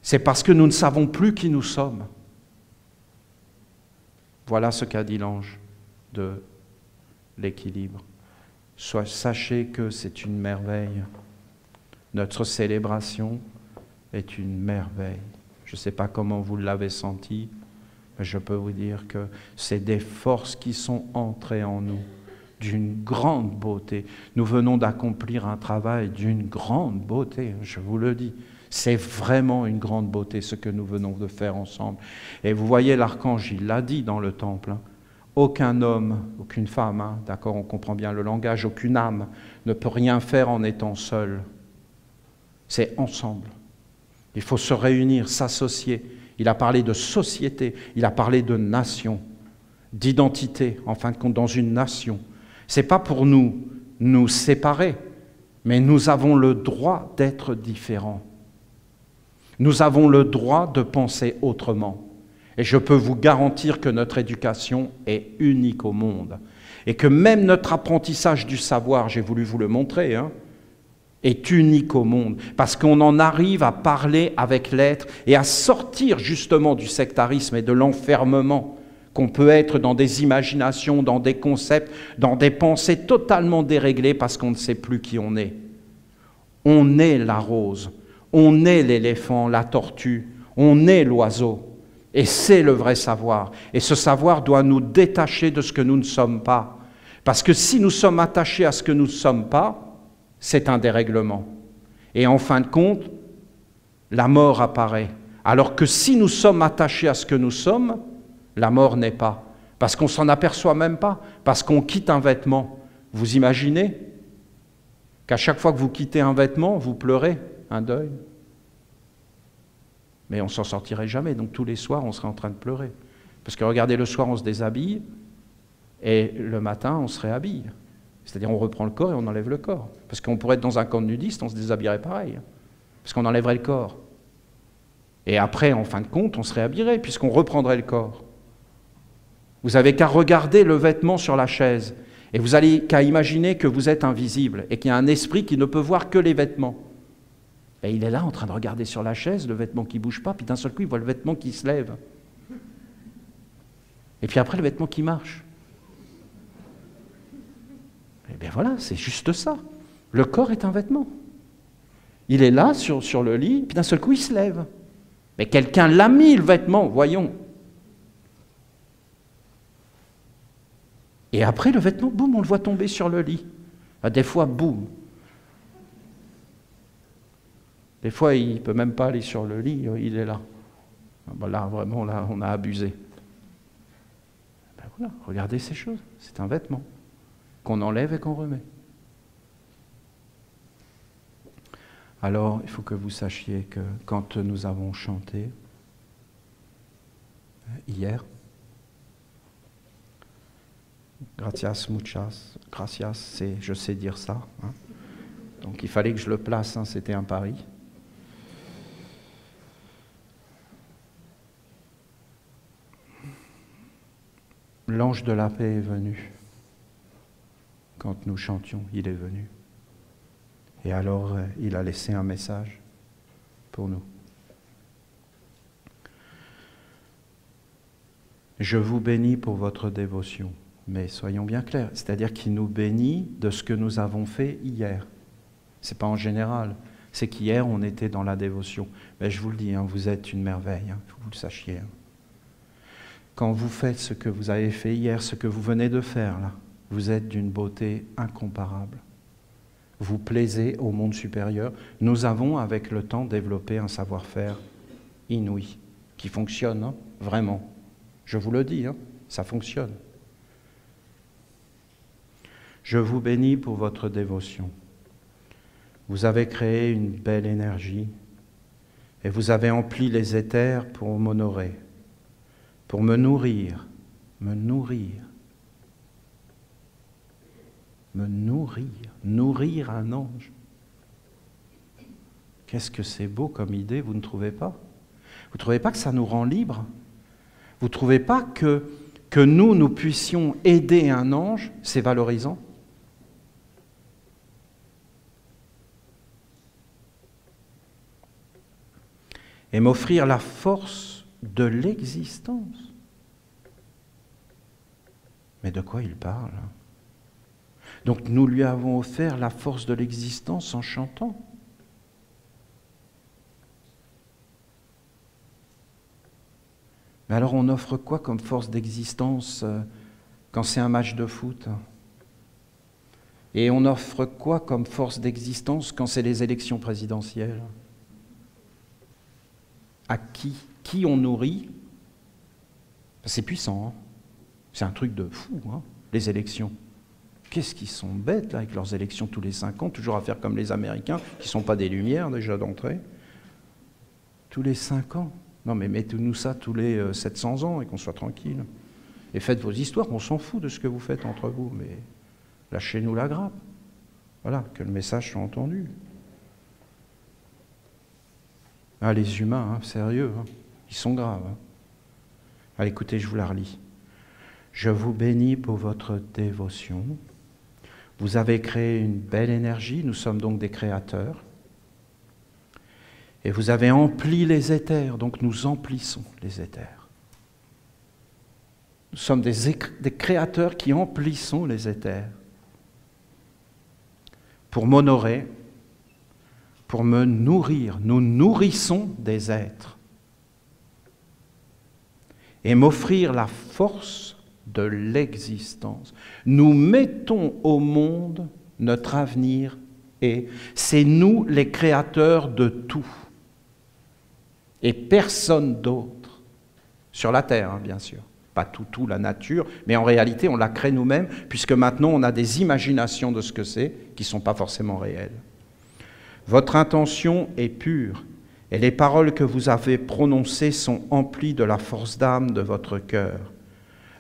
C'est parce que nous ne savons plus qui nous sommes. Voilà ce qu'a dit l'ange de l'équilibre. Sachez que c'est une merveille. Notre célébration est une merveille. Je ne sais pas comment vous l'avez senti, mais je peux vous dire que c'est des forces qui sont entrées en nous, d'une grande beauté. Nous venons d'accomplir un travail d'une grande beauté, je vous le dis. C'est vraiment une grande beauté ce que nous venons de faire ensemble. Et vous voyez, l'archange, il l'a dit dans le temple, hein. Aucun homme, aucune femme, hein, d'accord, on comprend bien le langage, aucune âme ne peut rien faire en étant seule. C'est ensemble. Il faut se réunir, s'associer. Il a parlé de société, il a parlé de nation, d'identité, en fin de compte, dans une nation. Ce n'est pas pour nous séparer, mais nous avons le droit d'être différents. Nous avons le droit de penser autrement. Et je peux vous garantir que notre éducation est unique au monde. Et que même notre apprentissage du savoir, j'ai voulu vous le montrer, hein, est unique au monde. Parce qu'on en arrive à parler avec l'être et à sortir justement du sectarisme et de l'enfermement qu'on peut être dans des imaginations, dans des concepts, dans des pensées totalement déréglées parce qu'on ne sait plus qui on est. On est la rose, on est l'éléphant, la tortue, on est l'oiseau. Et c'est le vrai savoir. Et ce savoir doit nous détacher de ce que nous ne sommes pas. Parce que si nous sommes attachés à ce que nous ne sommes pas, c'est un dérèglement. Et en fin de compte, la mort apparaît. Alors que si nous sommes attachés à ce que nous sommes, la mort n'est pas. Parce qu'on ne s'en aperçoit même pas. Parce qu'on quitte un vêtement. Vous imaginez qu'à chaque fois que vous quittez un vêtement, vous pleurez un deuil? Mais on ne s'en sortirait jamais, donc tous les soirs, on serait en train de pleurer. Parce que regardez, le soir, on se déshabille, et le matin, on se réhabille. C'est-à-dire, on reprend le corps et on enlève le corps. Parce qu'on pourrait être dans un camp de nudistes, on se déshabillerait pareil. Parce qu'on enlèverait le corps. Et après, en fin de compte, on se réhabillerait, puisqu'on reprendrait le corps. Vous n'avez qu'à regarder le vêtement sur la chaise, et vous n'avez qu'à imaginer que vous êtes invisible, et qu'il y a un esprit qui ne peut voir que les vêtements. Et il est là en train de regarder sur la chaise, le vêtement qui ne bouge pas, puis d'un seul coup, il voit le vêtement qui se lève. Et puis après, le vêtement qui marche. Et bien voilà, c'est juste ça. Le corps est un vêtement. Il est là, sur le lit, puis d'un seul coup, il se lève. Mais quelqu'un l'a mis, le vêtement, voyons. Et après, le vêtement, boum, on le voit tomber sur le lit. Des fois, boum. Des fois, il ne peut même pas aller sur le lit, il est là. Ben là, vraiment, là, on a abusé. Ben voilà, regardez ces choses. C'est un vêtement qu'on enlève et qu'on remet. Alors, il faut que vous sachiez que quand nous avons chanté hier, gracias, muchas, gracias, c'est je sais dire ça. Hein. Donc il fallait que je le place, hein, c'était un pari. L'ange de la paix est venu. Quand nous chantions, il est venu. Et alors, il a laissé un message pour nous. Je vous bénis pour votre dévotion. Mais soyons bien clairs, c'est-à-dire qu'il nous bénit de ce que nous avons fait hier. Ce n'est pas en général. C'est qu'hier, on était dans la dévotion. Mais je vous le dis, hein, vous êtes une merveille, hein, il faut que vous le sachiez. Hein. Quand vous faites ce que vous avez fait hier, ce que vous venez de faire, là, vous êtes d'une beauté incomparable. Vous plaisez au monde supérieur. Nous avons, avec le temps, développé un savoir-faire inouï, qui fonctionne, hein, vraiment. Je vous le dis, hein, ça fonctionne. Je vous bénis pour votre dévotion. Vous avez créé une belle énergie et vous avez empli les éthers pour m'honorer, pour me nourrir, Me nourrir. Nourrir un ange. Qu'est-ce que c'est beau comme idée, vous ne trouvez pas? Vous ne trouvez pas que ça nous rend libres? Vous ne trouvez pas que nous puissions aider un ange, c'est valorisant? Et m'offrir la force de l'existence. Mais de quoi il parle? Donc nous lui avons offert la force de l'existence en chantant. Mais alors on offre quoi comme force d'existence quand c'est un match de foot? Et on offre quoi comme force d'existence quand c'est les élections présidentielles? À qui on nourrit? C'est puissant, hein? C'est un truc de fou, hein, les élections. Qu'est-ce qu'ils sont bêtes là, avec leurs élections tous les 5 ans, toujours à faire comme les Américains, qui ne sont pas des lumières déjà d'entrée. Tous les 5 ans. Non mais mettez-nous ça tous les 700 ans et qu'on soit tranquille. Et faites vos histoires, on s'en fout de ce que vous faites entre vous, mais lâchez-nous la grappe. Voilà, que le message soit entendu. Ah, les humains, hein, sérieux, hein, ils sont graves. Hein. Allez, écoutez, je vous la relis. Je vous bénis pour votre dévotion. Vous avez créé une belle énergie, nous sommes donc des créateurs. Et vous avez empli les éthers, donc nous emplissons les éthers. Nous sommes des créateurs qui emplissons les éthers. Pour m'honorer, pour me nourrir, nous nourrissons des êtres. Et m'offrir la force de l'existence. Nous mettons au monde notre avenir et c'est nous les créateurs de tout. Et personne d'autre. Sur la terre, hein, bien sûr. Pas tout, la nature, mais en réalité, on la crée nous-mêmes, puisque maintenant, on a des imaginations de ce que c'est, qui ne sont pas forcément réelles. Votre intention est pure, et les paroles que vous avez prononcées sont emplies de la force d'âme de votre cœur.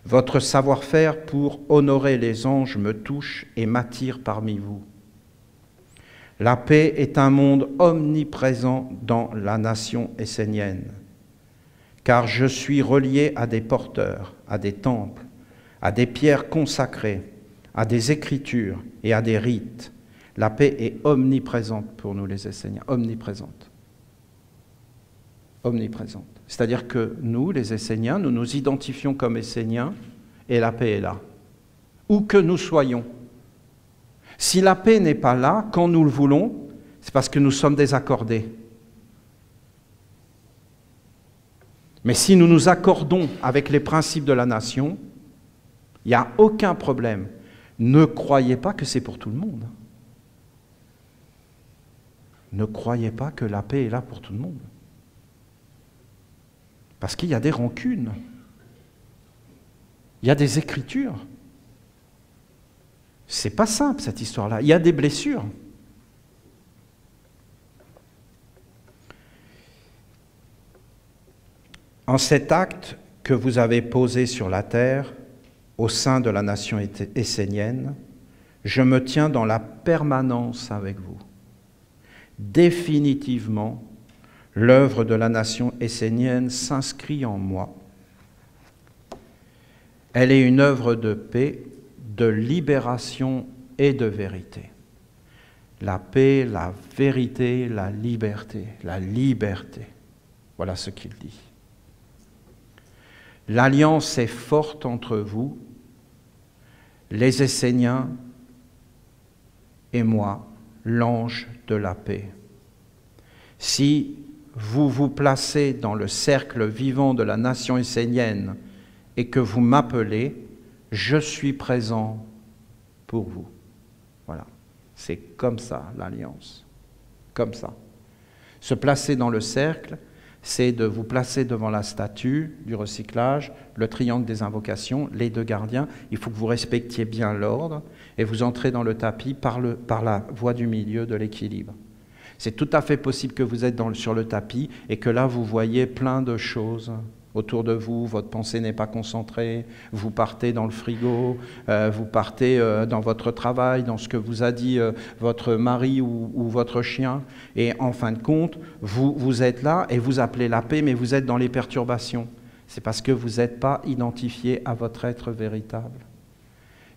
Votre savoir-faire pour honorer les anges me touche et m'attire parmi vous. La paix est un monde omniprésent dans la nation essénienne, car je suis relié à des porteurs, à des temples, à des pierres consacrées, à des écritures et à des rites. La paix est omniprésente pour nous les Esséniens, omniprésente. Omniprésente. C'est-à-dire que nous, les Esséniens, nous nous identifions comme Esséniens et la paix est là. Où que nous soyons. Si la paix n'est pas là, quand nous le voulons, c'est parce que nous sommes désaccordés. Mais si nous nous accordons avec les principes de la nation, il n'y a aucun problème. Ne croyez pas que c'est pour tout le monde. Ne croyez pas que la paix est là pour tout le monde. Parce qu'il y a des rancunes. Il y a des écritures. C'est pas simple cette histoire-là. Il y a des blessures. En cet acte que vous avez posé sur la terre, au sein de la nation essénienne, je me tiens dans la permanence avec vous. Définitivement, l'œuvre de la nation essénienne s'inscrit en moi. Elle est une œuvre de paix, de libération et de vérité. La paix, la vérité, la liberté. La liberté. Voilà ce qu'il dit. L'alliance est forte entre vous, les Esséniens et moi, l'ange de la paix. Si vous vous placez dans le cercle vivant de la nation essénienne et que vous m'appelez, je suis présent pour vous. Voilà, c'est comme ça l'alliance, comme ça. Se placer dans le cercle, c'est de vous placer devant la statue du recyclage, le triangle des invocations, les deux gardiens. Il faut que vous respectiez bien l'ordre et vous entrez dans le tapis par la voie du milieu de l'équilibre. C'est tout à fait possible que vous êtes sur le tapis et que là vous voyez plein de choses autour de vous, votre pensée n'est pas concentrée, vous partez dans le frigo, vous partez dans votre travail, dans ce que vous a dit votre mari ou votre chien, et en fin de compte, vous êtes là et vous appelez la paix, mais vous êtes dans les perturbations. C'est parce que vous n'êtes pas identifié à votre être véritable.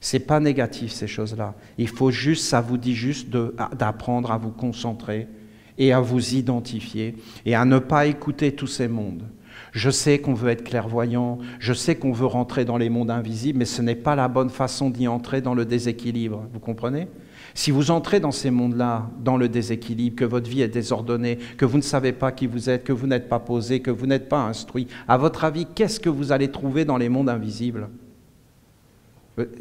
C'est pas négatif ces choses-là. Il faut juste, ça vous dit juste d'apprendre à vous concentrer et à vous identifier et à ne pas écouter tous ces mondes. Je sais qu'on veut être clairvoyant, je sais qu'on veut rentrer dans les mondes invisibles, mais ce n'est pas la bonne façon d'y entrer dans le déséquilibre. Vous comprenez ? Si vous entrez dans ces mondes-là, dans le déséquilibre, que votre vie est désordonnée, que vous ne savez pas qui vous êtes, que vous n'êtes pas posé, que vous n'êtes pas instruit, à votre avis, qu'est-ce que vous allez trouver dans les mondes invisibles ?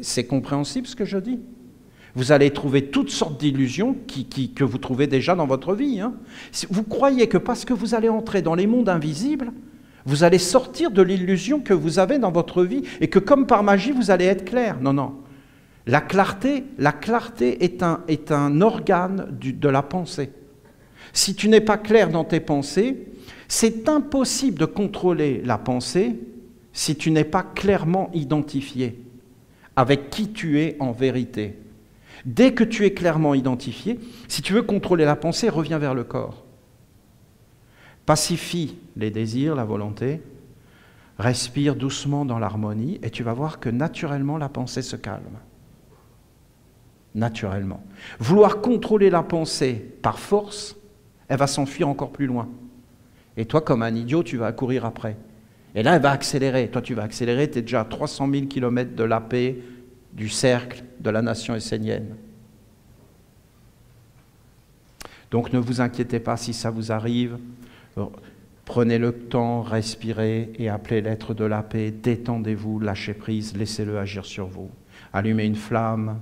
C'est compréhensible ce que je dis ? Vous allez trouver toutes sortes d'illusions que vous trouvez déjà dans votre vie. Hein. Vous croyez que parce que vous allez entrer dans les mondes invisibles, vous allez sortir de l'illusion que vous avez dans votre vie et que comme par magie, vous allez être clair. Non, non. La clarté est un organe de la pensée. Si tu n'es pas clair dans tes pensées, c'est impossible de contrôler la pensée si tu n'es pas clairement identifié avec qui tu es en vérité. Dès que tu es clairement identifié, si tu veux contrôler la pensée, reviens vers le corps. Pacifie les désirs, la volonté, respire doucement dans l'harmonie et tu vas voir que naturellement la pensée se calme. Naturellement. Vouloir contrôler la pensée par force, elle va s'enfuir encore plus loin. Et toi, comme un idiot, tu vas courir après. Et là, elle va accélérer. Toi, tu vas accélérer, tu es déjà à 300 000 km de la paix, du cercle de la nation essénienne. Donc ne vous inquiétez pas si ça vous arrive. Prenez le temps, respirez et appelez l'être de la paix. Détendez-vous, lâchez prise, laissez-le agir sur vous. Allumez une flamme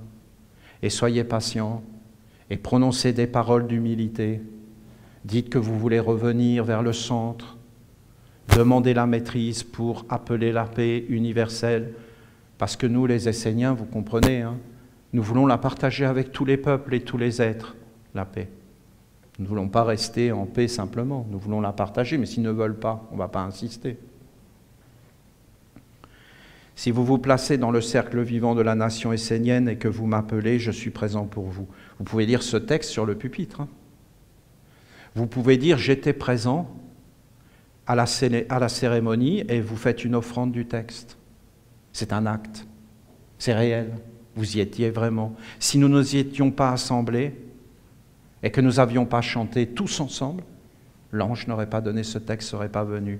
et soyez patient et prononcez des paroles d'humilité. Dites que vous voulez revenir vers le centre. Demandez la maîtrise pour appeler la paix universelle. Parce que nous, les Esséniens, vous comprenez, hein, nous voulons la partager avec tous les peuples et tous les êtres, la paix. Nous ne voulons pas rester en paix simplement, nous voulons la partager, mais s'ils ne veulent pas, on ne va pas insister. Si vous vous placez dans le cercle vivant de la nation essénienne et que vous m'appelez, je suis présent pour vous. Vous pouvez lire ce texte sur le pupitre. Hein. Vous pouvez dire « j'étais présent » à la cérémonie et vous faites une offrande du texte. C'est un acte, c'est réel, vous y étiez vraiment. Si nous ne nous y étions pas assemblés et que nous n'avions pas chanté tous ensemble, l'ange n'aurait pas donné ce texte, ne serait pas venu.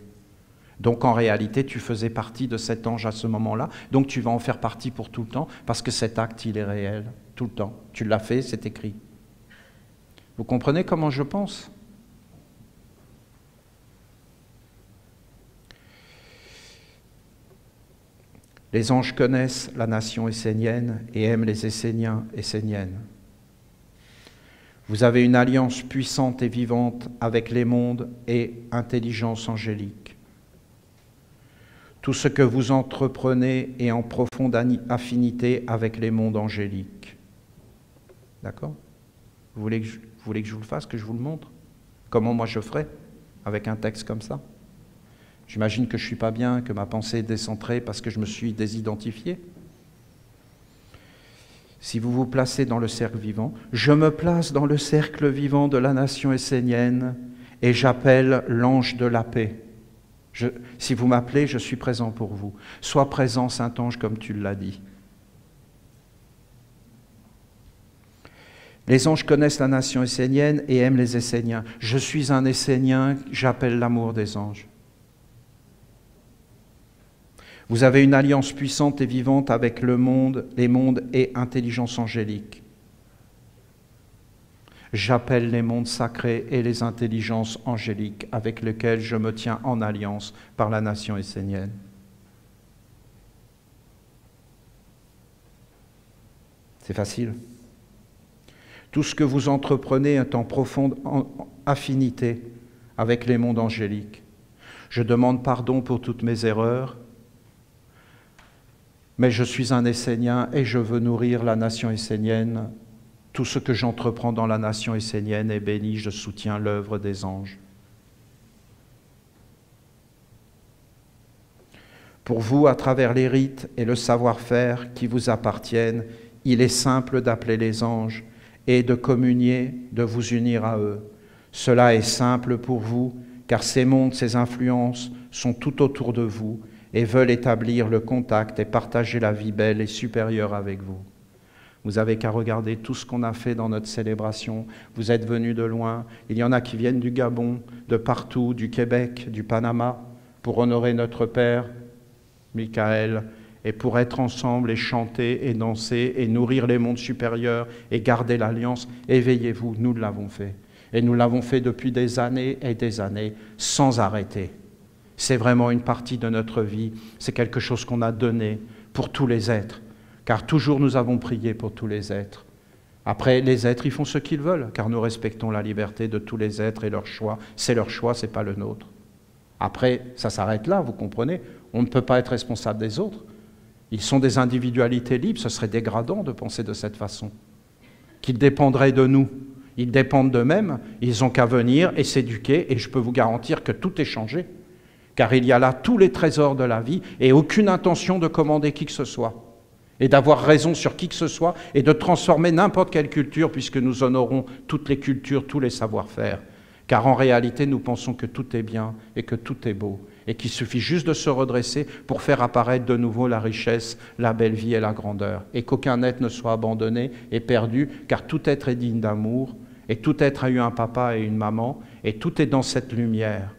Donc en réalité, tu faisais partie de cet ange à ce moment-là, donc tu vas en faire partie pour tout le temps, parce que cet acte, il est réel, tout le temps. Tu l'as fait, c'est écrit. Vous comprenez comment je pense ? Les anges connaissent la nation essénienne et aiment les Esséniens, Esséniennes. Vous avez une alliance puissante et vivante avec les mondes et intelligence angélique. Tout ce que vous entreprenez est en profonde affinité avec les mondes angéliques. D'accord ? Vous voulez que je vous le fasse, que je vous le montre ? Comment moi je ferais avec un texte comme ça ? J'imagine que je ne suis pas bien, que ma pensée est décentrée parce que je me suis désidentifié. Si vous vous placez dans le cercle vivant, je me place dans le cercle vivant de la nation essénienne et j'appelle l'ange de la paix. Si vous m'appelez, je suis présent pour vous. Sois présent, Saint-Ange, comme tu l'as dit. Les anges connaissent la nation essénienne et aiment les Esséniens. Je suis un Essénien, j'appelle l'amour des anges. Vous avez une alliance puissante et vivante avec le monde, les mondes et intelligence angélique. J'appelle les mondes sacrés et les intelligences angéliques avec lesquelles je me tiens en alliance par la nation essénienne. C'est facile. Tout ce que vous entreprenez est en profonde affinité avec les mondes angéliques. Je demande pardon pour toutes mes erreurs, mais je suis un Essénien et je veux nourrir la nation essénienne. Tout ce que j'entreprends dans la nation essénienne est béni, je soutiens l'œuvre des anges. Pour vous, à travers les rites et le savoir-faire qui vous appartiennent, il est simple d'appeler les anges et de communier, de vous unir à eux. Cela est simple pour vous, car ces mondes, ces influences sont tout autour de vous et veulent établir le contact et partager la vie belle et supérieure avec vous. Vous n'avez qu'à regarder tout ce qu'on a fait dans notre célébration. Vous êtes venus de loin. Il y en a qui viennent du Gabon, de partout, du Québec, du Panama, pour honorer notre Père, Michael, et pour être ensemble et chanter et danser et nourrir les mondes supérieurs et garder l'alliance. Éveillez-vous, nous l'avons fait. Et nous l'avons fait depuis des années et des années, sans arrêter. C'est vraiment une partie de notre vie. C'est quelque chose qu'on a donné pour tous les êtres. Car toujours nous avons prié pour tous les êtres. Après, les êtres, ils font ce qu'ils veulent, car nous respectons la liberté de tous les êtres et leur choix. C'est leur choix, ce n'est pas le nôtre. Après, ça s'arrête là, vous comprenez? On ne peut pas être responsable des autres. Ils sont des individualités libres, ce serait dégradant de penser de cette façon. Qu'ils dépendraient de nous. Ils dépendent d'eux-mêmes, ils n'ont qu'à venir et s'éduquer, et je peux vous garantir que tout est changé. Car il y a là tous les trésors de la vie et aucune intention de commander qui que ce soit. Et d'avoir raison sur qui que ce soit et de transformer n'importe quelle culture, puisque nous honorons toutes les cultures, tous les savoir-faire. Car en réalité, nous pensons que tout est bien et que tout est beau, et qu'il suffit juste de se redresser pour faire apparaître de nouveau la richesse, la belle vie et la grandeur, et qu'aucun être ne soit abandonné et perdu, car tout être est digne d'amour, et tout être a eu un papa et une maman, et tout est dans cette lumière.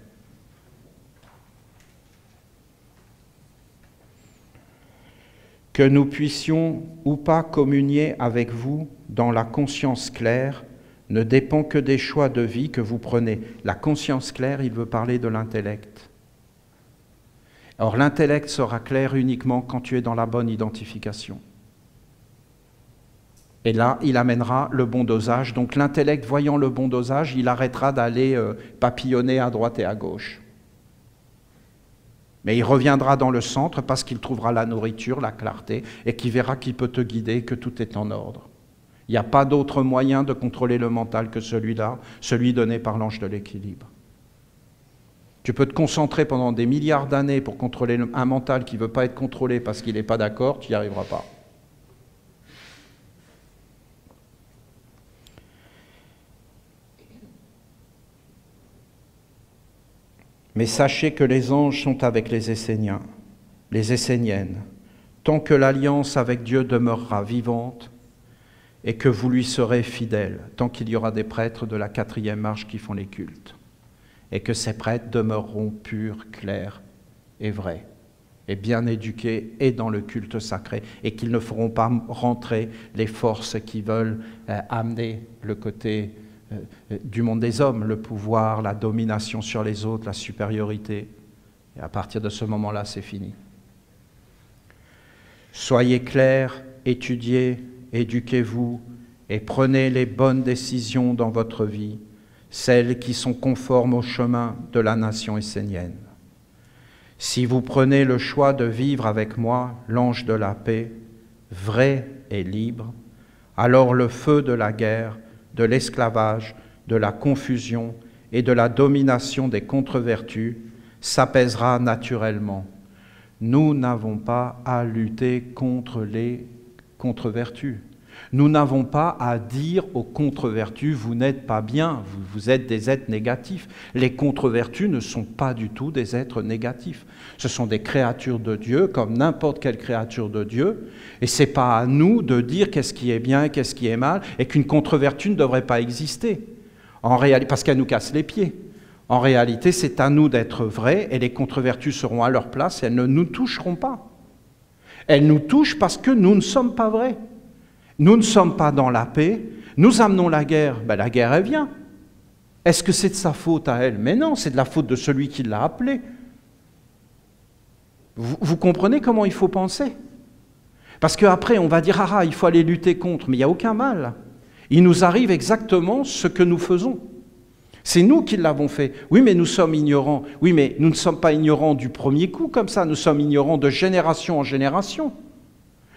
Que nous puissions ou pas communier avec vous dans la conscience claire ne dépend que des choix de vie que vous prenez. La conscience claire, il veut parler de l'intellect. Or, l'intellect sera clair uniquement quand tu es dans la bonne identification. Et là, il amènera le bon dosage. Donc l'intellect, voyant le bon dosage, il arrêtera d'aller papillonner à droite et à gauche. Mais il reviendra dans le centre parce qu'il trouvera la nourriture, la clarté, et qu'il verra qu'il peut te guider, que tout est en ordre. Il n'y a pas d'autre moyen de contrôler le mental que celui-là, celui donné par l'ange de l'équilibre. Tu peux te concentrer pendant des milliards d'années pour contrôler un mental qui ne veut pas être contrôlé parce qu'il n'est pas d'accord, tu n'y arriveras pas. Mais sachez que les anges sont avec les Esséniens, les Esséniennes, tant que l'alliance avec Dieu demeurera vivante et que vous lui serez fidèles, tant qu'il y aura des prêtres de la 4e marche qui font les cultes, et que ces prêtres demeureront purs, clairs et vrais, et bien éduqués et dans le culte sacré, et qu'ils ne feront pas rentrer les forces qui veulent amener le côté du monde des hommes, le pouvoir, la domination sur les autres, la supériorité. Et à partir de ce moment-là, c'est fini. Soyez clairs, étudiez, éduquez-vous et prenez les bonnes décisions dans votre vie, celles qui sont conformes au chemin de la nation essénienne. Si vous prenez le choix de vivre avec moi, l'ange de la paix, vrai et libre, alors le feu de la guerre, de l'esclavage, de la confusion et de la domination des contre-vertus s'apaisera naturellement. Nous n'avons pas à lutter contre les contre-vertus. Nous n'avons pas à dire aux contre-vertus, vous n'êtes pas bien, vous êtes des êtres négatifs. Les contre-vertus ne sont pas du tout des êtres négatifs. Ce sont des créatures de Dieu, comme n'importe quelle créature de Dieu. Et ce n'est pas à nous de dire qu'est-ce qui est bien, qu'est-ce qui est mal, et qu'une contre-vertu ne devrait pas exister, parce qu'elle nous casse les pieds. En réalité, c'est à nous d'être vrais, et les contre-vertus seront à leur place, et elles ne nous toucheront pas. Elles nous touchent parce que nous ne sommes pas vrais. Nous ne sommes pas dans la paix, nous amenons la guerre, ben la guerre elle vient. Est-ce que c'est de sa faute à elle? Mais non, c'est de la faute de celui qui l'a appelée. Vous comprenez comment il faut penser? Parce qu'après on va dire, il faut aller lutter contre, mais il n'y a aucun mal. Il nous arrive exactement ce que nous faisons. C'est nous qui l'avons fait. Oui, mais nous sommes ignorants. Oui, mais nous ne sommes pas ignorants du premier coup comme ça, nous sommes ignorants de génération en génération.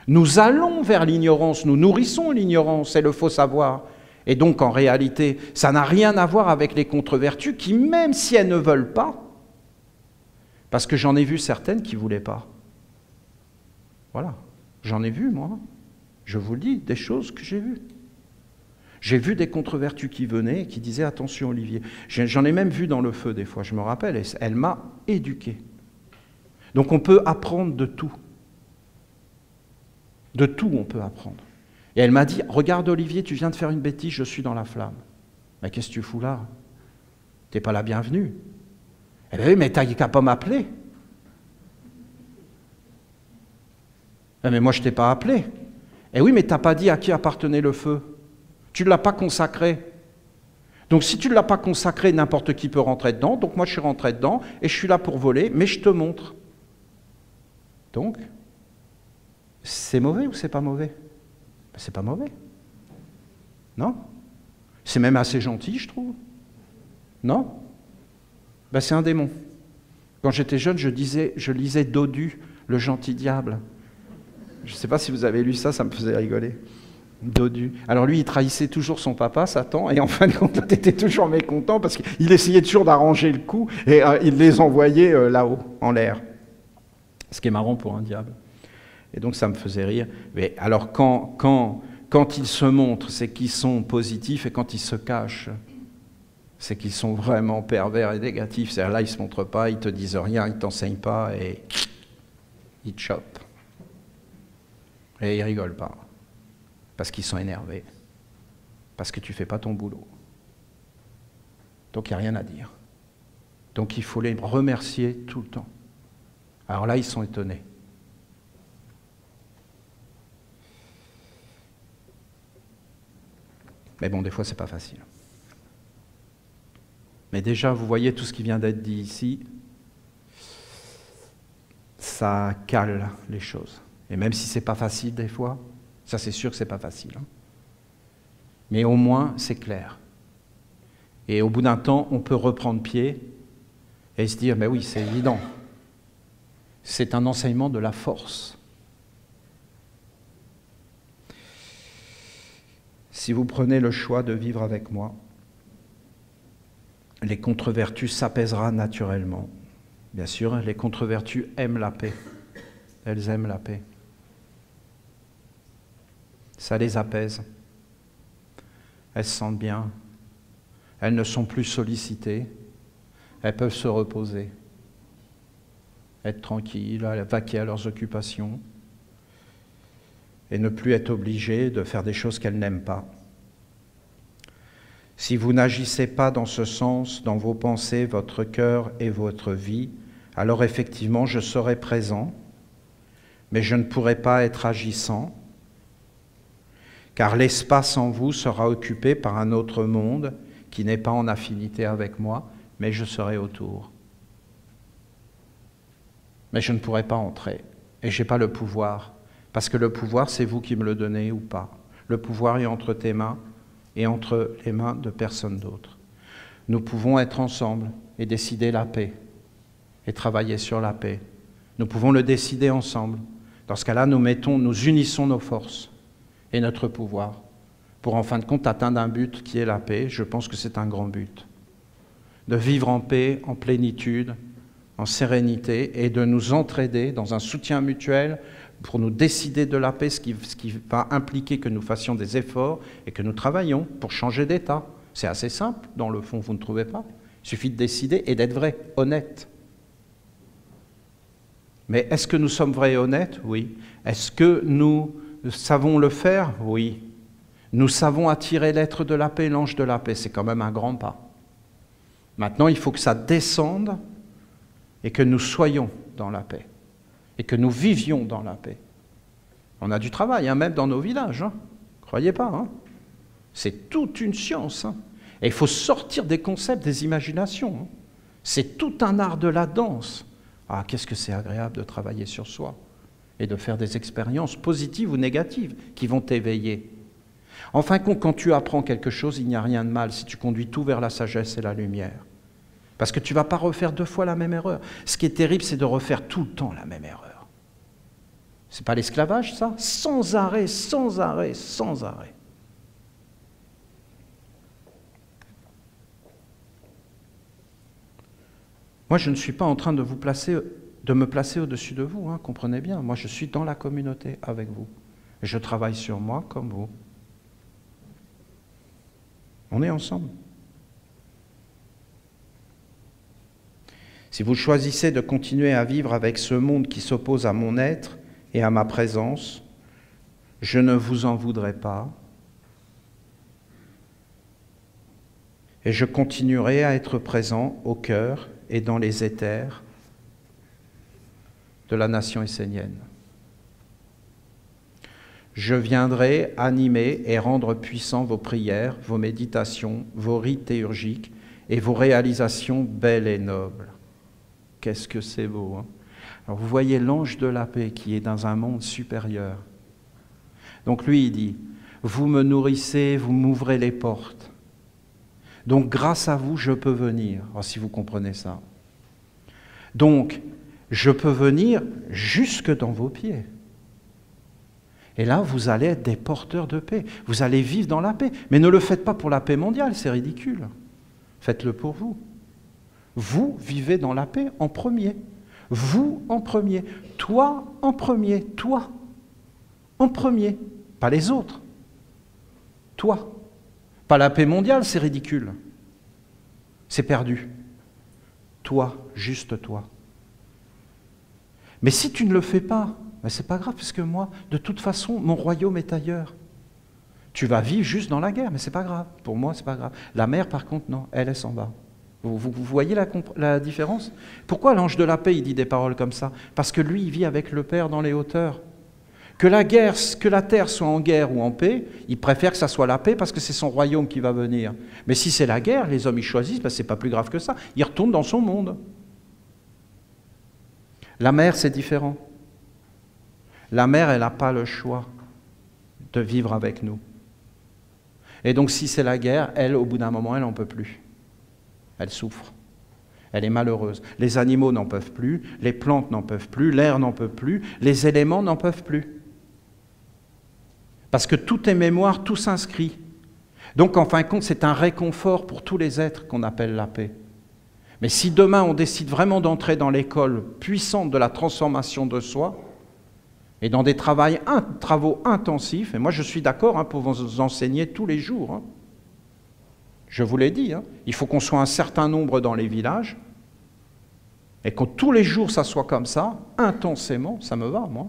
Nous allons vers l'ignorance, nous nourrissons l'ignorance et le faux savoir. Et donc, en réalité, ça n'a rien à voir avec les contre-vertus qui, même si elles ne veulent pas, parce que j'en ai vu certaines qui ne voulaient pas, Voilà. J'en ai vu, moi. Je vous le dis, des choses que j'ai vues. J'ai vu des contre-vertus qui venaient et qui disaient « Attention, Olivier ». J'en ai même vu dans le feu, des fois, je me rappelle, et elle m'a éduqué. Donc on peut apprendre de tout. De tout, on peut apprendre. Et elle m'a dit « Regarde, Olivier, tu viens de faire une bêtise, je suis dans la flamme. » Mais qu'est-ce que tu fous là? T'es pas la bienvenue. Eh bien oui, mais t'as qu'à pas m'appeler. Mais moi, je t'ai pas appelé. Eh oui, mais t'as pas dit à qui appartenait le feu. Tu ne l'as pas consacré. Donc si tu ne l'as pas consacré, n'importe qui peut rentrer dedans. Donc moi, je suis rentré dedans et je suis là pour voler, mais je te montre. Donc, c'est mauvais ou c'est pas mauvais? Ben, c'est pas mauvais. Non? C'est même assez gentil, je trouve. Non? Ben, c'est un démon. Quand j'étais jeune, je lisais Dodu, le gentil diable. Je ne sais pas si vous avez lu ça, ça me faisait rigoler. Dodu. Alors lui, il trahissait toujours son papa, Satan, et en fin de compte, il était toujours mécontent parce qu'il essayait toujours d'arranger le coup et il les envoyait là-haut, en l'air. Ce qui est marrant pour un diable. Et donc ça me faisait rire. Mais alors quand ils se montrent, c'est qu'ils sont positifs, et quand ils se cachent, c'est qu'ils sont vraiment pervers et négatifs. C'est-à-dire là, ils ne se montrent pas, ils ne te disent rien, ils ne t'enseignent pas, et ils te chopent. Et ils ne rigolent pas. Parce qu'ils sont énervés. Parce que tu ne fais pas ton boulot. Donc il n'y a rien à dire. Donc il faut les remercier tout le temps. Alors là, ils sont étonnés. Mais bon, des fois, c'est pas facile. Mais déjà, vous voyez tout ce qui vient d'être dit ici, ça cale les choses. Et même si c'est pas facile des fois, ça c'est sûr que c'est pas facile. Hein. Mais au moins, c'est clair. Et au bout d'un temps, on peut reprendre pied et se dire, mais oui, c'est évident. C'est un enseignement de la force. Si vous prenez le choix de vivre avec moi, les contre-vertus s'apaisera naturellement. Bien sûr, les contre-vertus aiment la paix. Elles aiment la paix. Ça les apaise. Elles se sentent bien. Elles ne sont plus sollicitées. Elles peuvent se reposer, être tranquilles, vaquer à leurs occupations et ne plus être obligées de faire des choses qu'elles n'aiment pas. Si vous n'agissez pas dans ce sens, dans vos pensées, votre cœur et votre vie, alors effectivement, je serai présent, mais je ne pourrai pas être agissant, car l'espace en vous sera occupé par un autre monde qui n'est pas en affinité avec moi, mais je serai autour. Mais je ne pourrai pas entrer, et je n'ai pas le pouvoir, parce que le pouvoir, c'est vous qui me le donnez ou pas. Le pouvoir est entre tes mains et entre les mains de personne d'autre. Nous pouvons être ensemble et décider la paix, et travailler sur la paix. Nous pouvons le décider ensemble. Dans ce cas-là, nous unissons nos forces et notre pouvoir pour en fin de compte atteindre un but qui est la paix. Je pense que c'est un grand but. De vivre en paix, en plénitude, en sérénité et de nous entraider dans un soutien mutuel pour nous décider de la paix, ce qui va impliquer que nous fassions des efforts et que nous travaillions pour changer d'état. C'est assez simple, dans le fond, vous ne trouvez pas? Il suffit de décider et d'être vrai, honnête. Mais est-ce que nous sommes vrais et honnêtes? Oui. Est-ce que nous savons le faire? Oui. Nous savons attirer l'être de la paix, l'ange de la paix. C'est quand même un grand pas. Maintenant, il faut que ça descende et que nous soyons dans la paix. Et que nous vivions dans la paix. On a du travail, hein, même dans nos villages. Hein. Croyez pas. Hein. C'est toute une science. Hein. Et il faut sortir des concepts, des imaginations. Hein. C'est tout un art de la danse. Ah, qu'est-ce que c'est agréable de travailler sur soi et de faire des expériences positives ou négatives qui vont t'éveiller. Enfin, quand tu apprends quelque chose, il n'y a rien de mal si tu conduis tout vers la sagesse et la lumière. Parce que tu ne vas pas refaire 2 fois la même erreur. Ce qui est terrible, c'est de refaire tout le temps la même erreur. C'est pas l'esclavage, ça? Sans arrêt, sans arrêt, sans arrêt. Moi, je ne suis pas en train de vous placer de me placer au-dessus de vous, hein, comprenez bien. Moi, je suis dans la communauté avec vous. Et je travaille sur moi comme vous. On est ensemble. Si vous choisissez de continuer à vivre avec ce monde qui s'oppose à mon être et à ma présence, je ne vous en voudrai pas. Et je continuerai à être présent au cœur et dans les éthers de la nation essénienne. Je viendrai animer et rendre puissants vos prières, vos méditations, vos rites théurgiques et vos réalisations belles et nobles. Qu'est-ce que c'est beau, hein? Alors vous voyez l'ange de la paix qui est dans un monde supérieur. Donc lui, il dit, vous me nourrissez, vous m'ouvrez les portes. Donc grâce à vous, je peux venir. Alors, si vous comprenez ça. Donc, je peux venir jusque dans vos pieds. Et là, vous allez être des porteurs de paix. Vous allez vivre dans la paix. Mais ne le faites pas pour la paix mondiale, c'est ridicule. Faites-le pour vous. Vous vivez dans la paix en premier. Vous en premier. Toi en premier. Toi en premier. Pas les autres. Toi. Pas la paix mondiale, c'est ridicule. C'est perdu. Toi, juste toi. Mais si tu ne le fais pas, ben c'est pas grave, parce que moi, de toute façon, mon royaume est ailleurs. Tu vas vivre juste dans la guerre, mais c'est pas grave. Pour moi, c'est pas grave. La mer, par contre, non, elle est en bas. Vous voyez la différence? Pourquoi l'ange de la paix, il dit des paroles comme ça? Parce que lui, il vit avec le Père dans les hauteurs. Que la terre soit en guerre ou en paix, il préfère que ça soit la paix parce que c'est son royaume qui va venir. Mais si c'est la guerre, les hommes, ils choisissent, ben c'est pas plus grave que ça. Il retourne dans son monde. La mer, c'est différent. La mer, elle n'a pas le choix de vivre avec nous. Et donc, si c'est la guerre, elle, au bout d'un moment, elle n'en peut plus. Elle souffre. Elle est malheureuse. Les animaux n'en peuvent plus, les plantes n'en peuvent plus, l'air n'en peut plus, les éléments n'en peuvent plus. Parce que tout est mémoire, tout s'inscrit. Donc, en fin de compte, c'est un réconfort pour tous les êtres qu'on appelle la paix. Mais si demain, on décide vraiment d'entrer dans l'école puissante de la transformation de soi, et dans des travaux intensifs, et moi je suis d'accord pour vous enseigner tous les jours, hein. Je vous l'ai dit, hein, il faut qu'on soit un certain nombre dans les villages, et que tous les jours ça soit comme ça, intensément, ça me va, moi.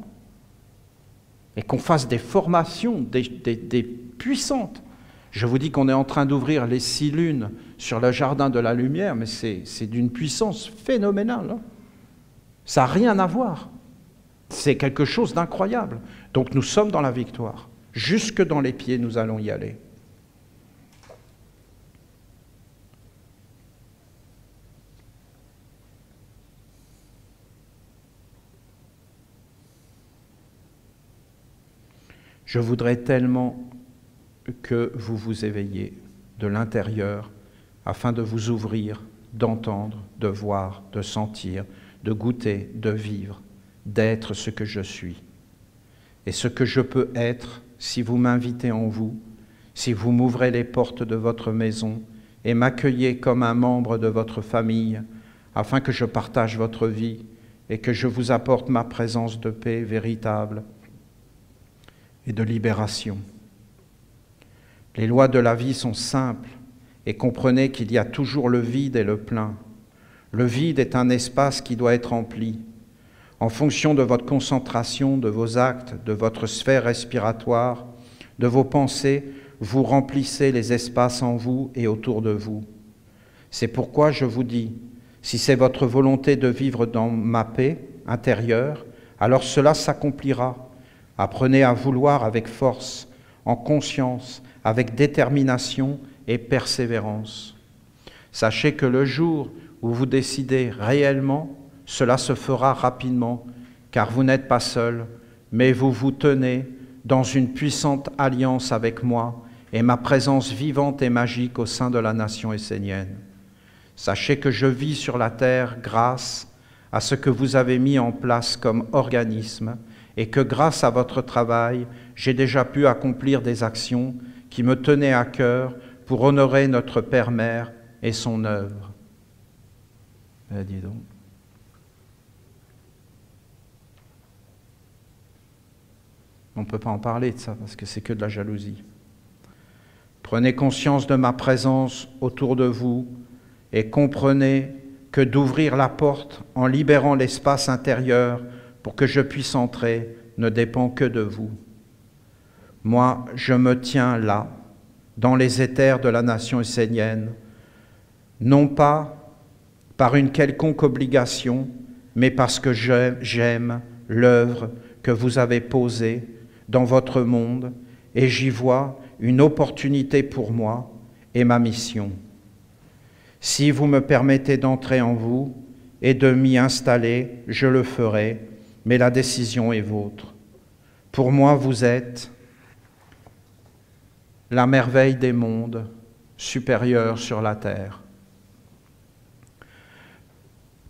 Et qu'on fasse des formations, des puissantes. Je vous dis qu'on est en train d'ouvrir les 6 lunes sur le jardin de la lumière, mais c'est d'une puissance phénoménale, hein. Ça n'a rien à voir. C'est quelque chose d'incroyable. Donc nous sommes dans la victoire. Jusque dans les pieds, nous allons y aller. Je voudrais tellement que vous vous éveilliez de l'intérieur afin de vous ouvrir, d'entendre, de voir, de sentir, de goûter, de vivre, d'être ce que je suis. Et ce que je peux être si vous m'invitez en vous, si vous m'ouvrez les portes de votre maison et m'accueillez comme un membre de votre famille, afin que je partage votre vie et que je vous apporte ma présence de paix véritable et de libération. Les lois de la vie sont simples et comprenez qu'il y a toujours le vide et le plein. Le vide est un espace qui doit être rempli. En fonction de votre concentration, de vos actes, de votre sphère respiratoire, de vos pensées, vous remplissez les espaces en vous et autour de vous. C'est pourquoi je vous dis, si c'est votre volonté de vivre dans ma paix intérieure, alors cela s'accomplira. Apprenez à vouloir avec force, en conscience, avec détermination et persévérance. Sachez que le jour où vous décidez réellement, cela se fera rapidement, car vous n'êtes pas seul, mais vous vous tenez dans une puissante alliance avec moi et ma présence vivante et magique au sein de la nation essénienne. Sachez que je vis sur la terre grâce à ce que vous avez mis en place comme organisme et que grâce à votre travail, j'ai déjà pu accomplir des actions qui me tenaient à cœur pour honorer notre Père-Mère et son œuvre. Dis donc. On ne peut pas en parler de ça parce que c'est que de la jalousie. Prenez conscience de ma présence autour de vous et comprenez que d'ouvrir la porte en libérant l'espace intérieur pour que je puisse entrer ne dépend que de vous. Moi, je me tiens là, dans les éthers de la nation essénienne, non pas par une quelconque obligation, mais parce que j'aime l'œuvre que vous avez posée dans votre monde et j'y vois une opportunité pour moi et ma mission. Si vous me permettez d'entrer en vous et de m'y installer, je le ferai, mais la décision est vôtre. Pour moi, vous êtes la merveille des mondes supérieurs sur la terre.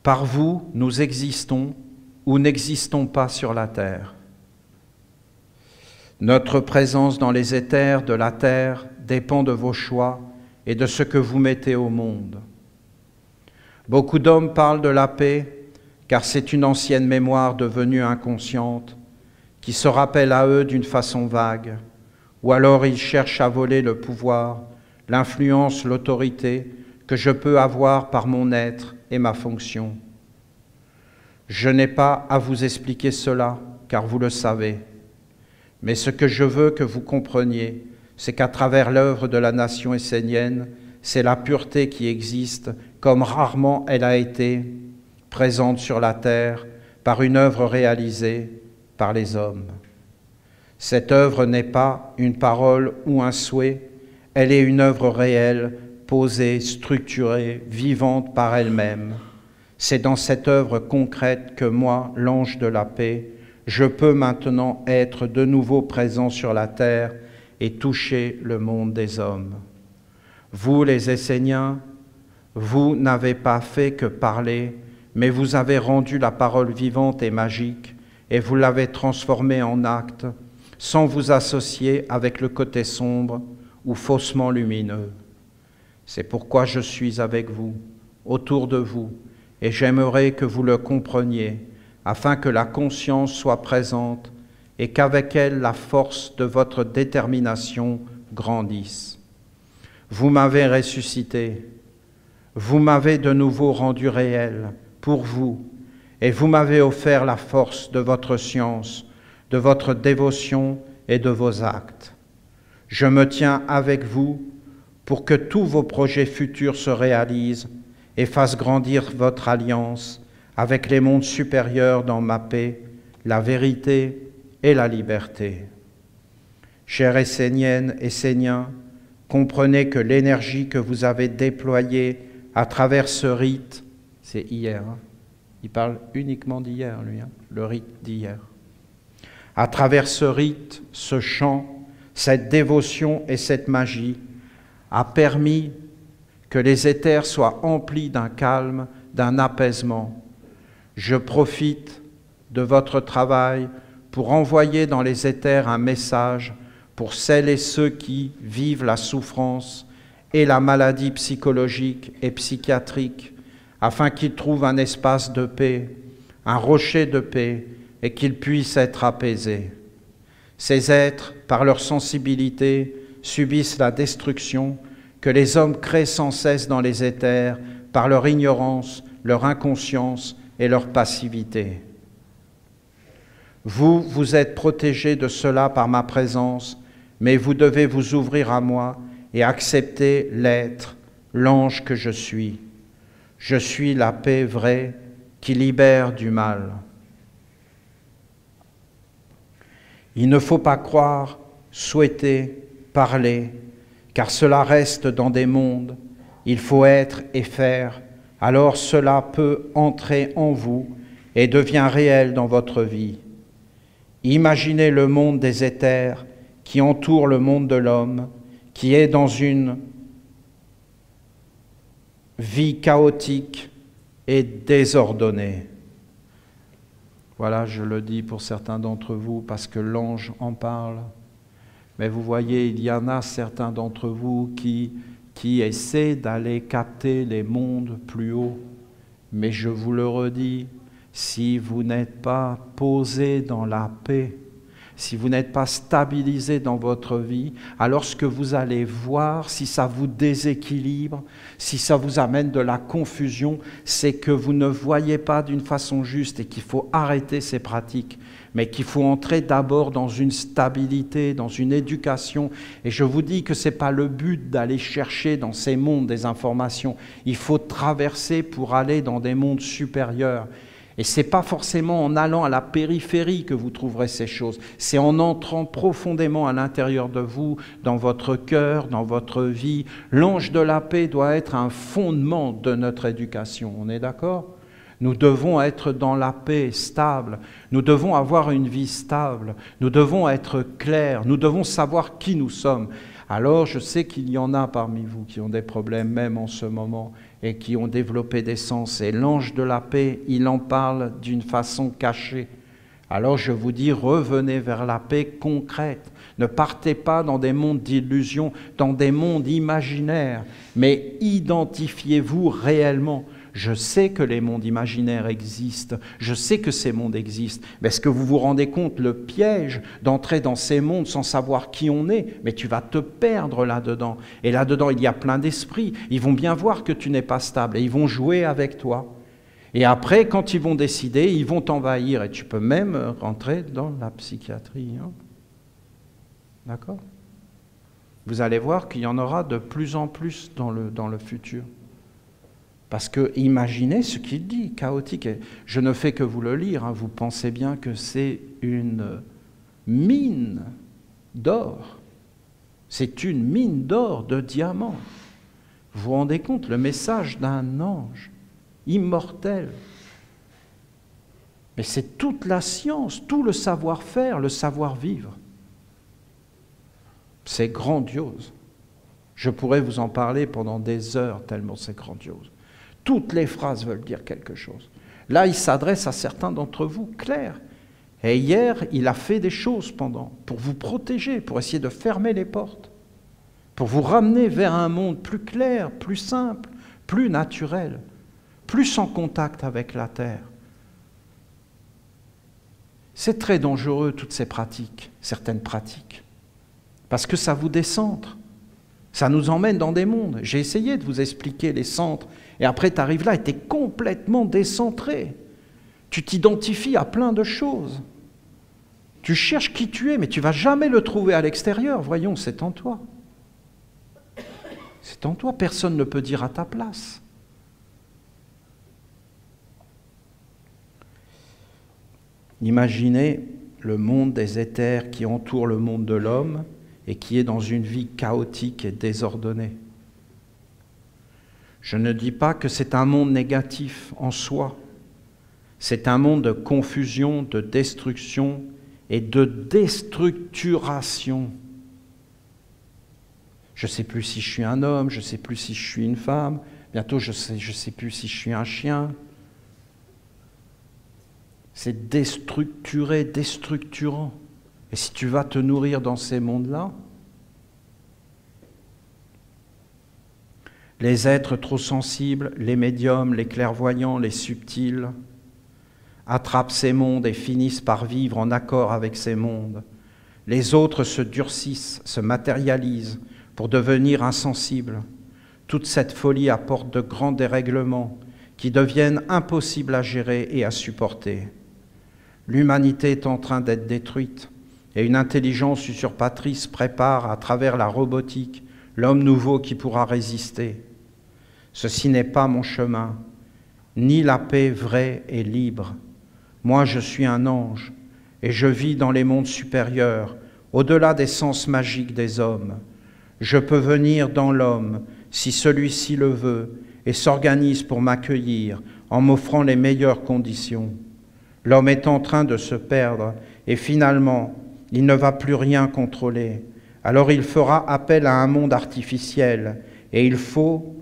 Par vous, nous existons ou n'existons pas sur la terre. Notre présence dans les éthers de la terre dépend de vos choix et de ce que vous mettez au monde. Beaucoup d'hommes parlent de la paix, car c'est une ancienne mémoire devenue inconsciente, qui se rappelle à eux d'une façon vague, ou alors ils cherchent à voler le pouvoir, l'influence, l'autorité que je peux avoir par mon être et ma fonction. Je n'ai pas à vous expliquer cela, car vous le savez. Mais ce que je veux que vous compreniez, c'est qu'à travers l'œuvre de la nation essénienne, c'est la pureté qui existe, comme rarement elle a été présente sur la terre par une œuvre réalisée par les hommes. Cette œuvre n'est pas une parole ou un souhait, elle est une œuvre réelle, posée, structurée, vivante par elle-même. C'est dans cette œuvre concrète que moi, l'ange de la paix, je peux maintenant être de nouveau présent sur la terre et toucher le monde des hommes. Vous, les Esséniens, vous n'avez pas fait que parler, mais vous avez rendu la parole vivante et magique, et vous l'avez transformée en acte, sans vous associer avec le côté sombre ou faussement lumineux. C'est pourquoi je suis avec vous, autour de vous, et j'aimerais que vous le compreniez, afin que la conscience soit présente et qu'avec elle la force de votre détermination grandisse. Vous m'avez ressuscité, vous m'avez de nouveau rendu réel pour vous, et vous m'avez offert la force de votre science, de votre dévotion et de vos actes. Je me tiens avec vous pour que tous vos projets futurs se réalisent et fassent grandir votre alliance avec les mondes supérieurs dans ma paix, la vérité et la liberté. Chers Esséniennes, Esséniens, comprenez que l'énergie que vous avez déployée à travers ce rite, c'est hier, hein, il parle uniquement d'hier, lui, hein, le rite d'hier. À travers ce rite, ce chant, cette dévotion et cette magie a permis que les éthers soient emplis d'un calme, d'un apaisement. Je profite de votre travail pour envoyer dans les éthers un message pour celles et ceux qui vivent la souffrance et la maladie psychologique et psychiatrique, afin qu'ils trouvent un espace de paix, un rocher de paix, et qu'ils puissent être apaisés. Ces êtres, par leur sensibilité, subissent la destruction que les hommes créent sans cesse dans les éthers par leur ignorance, leur inconscience et leur passivité. Vous, vous êtes protégés de cela par ma présence, mais vous devez vous ouvrir à moi et accepter l'être, l'ange que je suis. Je suis la paix vraie qui libère du mal. Il ne faut pas croire, souhaiter, parler, car cela reste dans des mondes. Il faut être et faire, alors cela peut entrer en vous et devient réel dans votre vie. Imaginez le monde des éthers qui entoure le monde de l'homme, qui est dans une vie chaotique et désordonnée. Voilà, je le dis pour certains d'entre vous parce que l'ange en parle. Mais vous voyez, il y en a certains d'entre vous qui essaient d'aller capter les mondes plus hauts. Mais je vous le redis, si vous n'êtes pas posé dans la paix, si vous n'êtes pas stabilisé dans votre vie, alors ce que vous allez voir, si ça vous déséquilibre, si ça vous amène de la confusion, c'est que vous ne voyez pas d'une façon juste et qu'il faut arrêter ces pratiques, mais qu'il faut entrer d'abord dans une stabilité, dans une éducation. Et je vous dis que ce n'est pas le but d'aller chercher dans ces mondes des informations. Il faut traverser pour aller dans des mondes supérieurs. Et ce n'est pas forcément en allant à la périphérie que vous trouverez ces choses. C'est en entrant profondément à l'intérieur de vous, dans votre cœur, dans votre vie. L'ange de la paix doit être un fondement de notre éducation. On est d'accord ? Nous devons être dans la paix stable. Nous devons avoir une vie stable. Nous devons être clairs. Nous devons savoir qui nous sommes. Alors, je sais qu'il y en a parmi vous qui ont des problèmes, même en ce moment, et qui ont développé des sens. Et l'ange de la paix, il en parle d'une façon cachée. Alors, je vous dis, revenez vers la paix concrète. Ne partez pas dans des mondes d'illusions, dans des mondes imaginaires, mais identifiez-vous réellement. Je sais que les mondes imaginaires existent, je sais que ces mondes existent, mais est-ce que vous vous rendez compte le piège d'entrer dans ces mondes sans savoir qui on est? Mais tu vas te perdre là-dedans. Et là-dedans, il y a plein d'esprits. Ils vont bien voir que tu n'es pas stable et ils vont jouer avec toi. Et après, quand ils vont décider, ils vont t'envahir. Et tu peux même rentrer dans la psychiatrie. Hein. D'accord? Vous allez voir qu'il y en aura de plus en plus dans le futur. Parce que imaginez ce qu'il dit, chaotique. Et je ne fais que vous le lire, hein, vous pensez bien que c'est une mine d'or. C'est une mine d'or, de diamants. Vous vous rendez compte, le message d'un ange immortel. Mais c'est toute la science, tout le savoir-faire, le savoir-vivre. C'est grandiose. Je pourrais vous en parler pendant des heures, tellement c'est grandiose. Toutes les phrases veulent dire quelque chose. Là, il s'adresse à certains d'entre vous, clair. Et hier, il a fait des choses pour vous protéger, pour essayer de fermer les portes, pour vous ramener vers un monde plus clair, plus simple, plus naturel, plus en contact avec la terre. C'est très dangereux, toutes ces pratiques, certaines pratiques, parce que ça vous décentre. Ça nous emmène dans des mondes. J'ai essayé de vous expliquer les centres. Et après, tu arrives là et tu es complètement décentré. Tu t'identifies à plein de choses. Tu cherches qui tu es, mais tu ne vas jamais le trouver à l'extérieur. Voyons, c'est en toi. C'est en toi. Personne ne peut dire à ta place. Imaginez le monde des éthers qui entoure le monde de l'homme et qui est dans une vie chaotique et désordonnée. Je ne dis pas que c'est un monde négatif en soi. C'est un monde de confusion, de destruction et de déstructuration. Je ne sais plus si je suis un homme, je ne sais plus si je suis une femme, bientôt je sais plus si je suis un chien. C'est déstructuré, déstructurant. Et si tu vas te nourrir dans ces mondes-là, les êtres trop sensibles, les médiums, les clairvoyants, les subtils, attrapent ces mondes et finissent par vivre en accord avec ces mondes. Les autres se durcissent, se matérialisent pour devenir insensibles. Toute cette folie apporte de grands dérèglements qui deviennent impossibles à gérer et à supporter. L'humanité est en train d'être détruite. Et une intelligence usurpatrice prépare à travers la robotique l'homme nouveau qui pourra résister. Ceci n'est pas mon chemin, ni la paix vraie et libre. Moi, je suis un ange, et je vis dans les mondes supérieurs, au-delà des sens magiques des hommes. Je peux venir dans l'homme, si celui-ci le veut, et s'organise pour m'accueillir en m'offrant les meilleures conditions. L'homme est en train de se perdre, et finalement, il ne va plus rien contrôler. Alors il fera appel à un monde artificiel et il faut,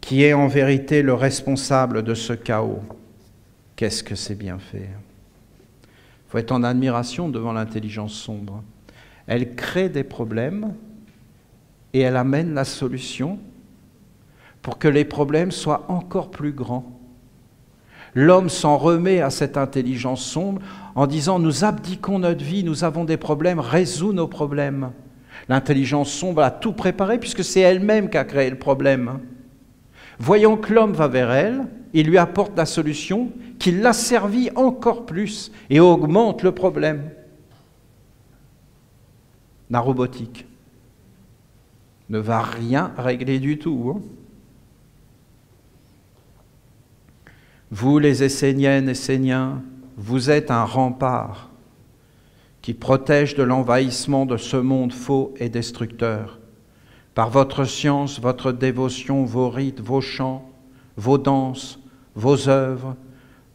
qui est en vérité le responsable de ce chaos. Qu'est-ce que c'est bien fait? Il faut être en admiration devant l'intelligence sombre. Elle crée des problèmes et elle amène la solution pour que les problèmes soient encore plus grands. L'homme s'en remet à cette intelligence sombre en disant « Nous abdiquons notre vie, nous avons des problèmes, résous nos problèmes ». L'intelligence sombre a tout préparé puisque c'est elle-même qui a créé le problème. Voyant que l'homme va vers elle, il lui apporte la solution qui l'asservit encore plus et augmente le problème. La robotique ne va rien régler du tout. Hein. Vous, les Esséniennes et Esséniens, vous êtes un rempart qui protège de l'envahissement de ce monde faux et destructeur. Par votre science, votre dévotion, vos rites, vos chants, vos danses, vos œuvres,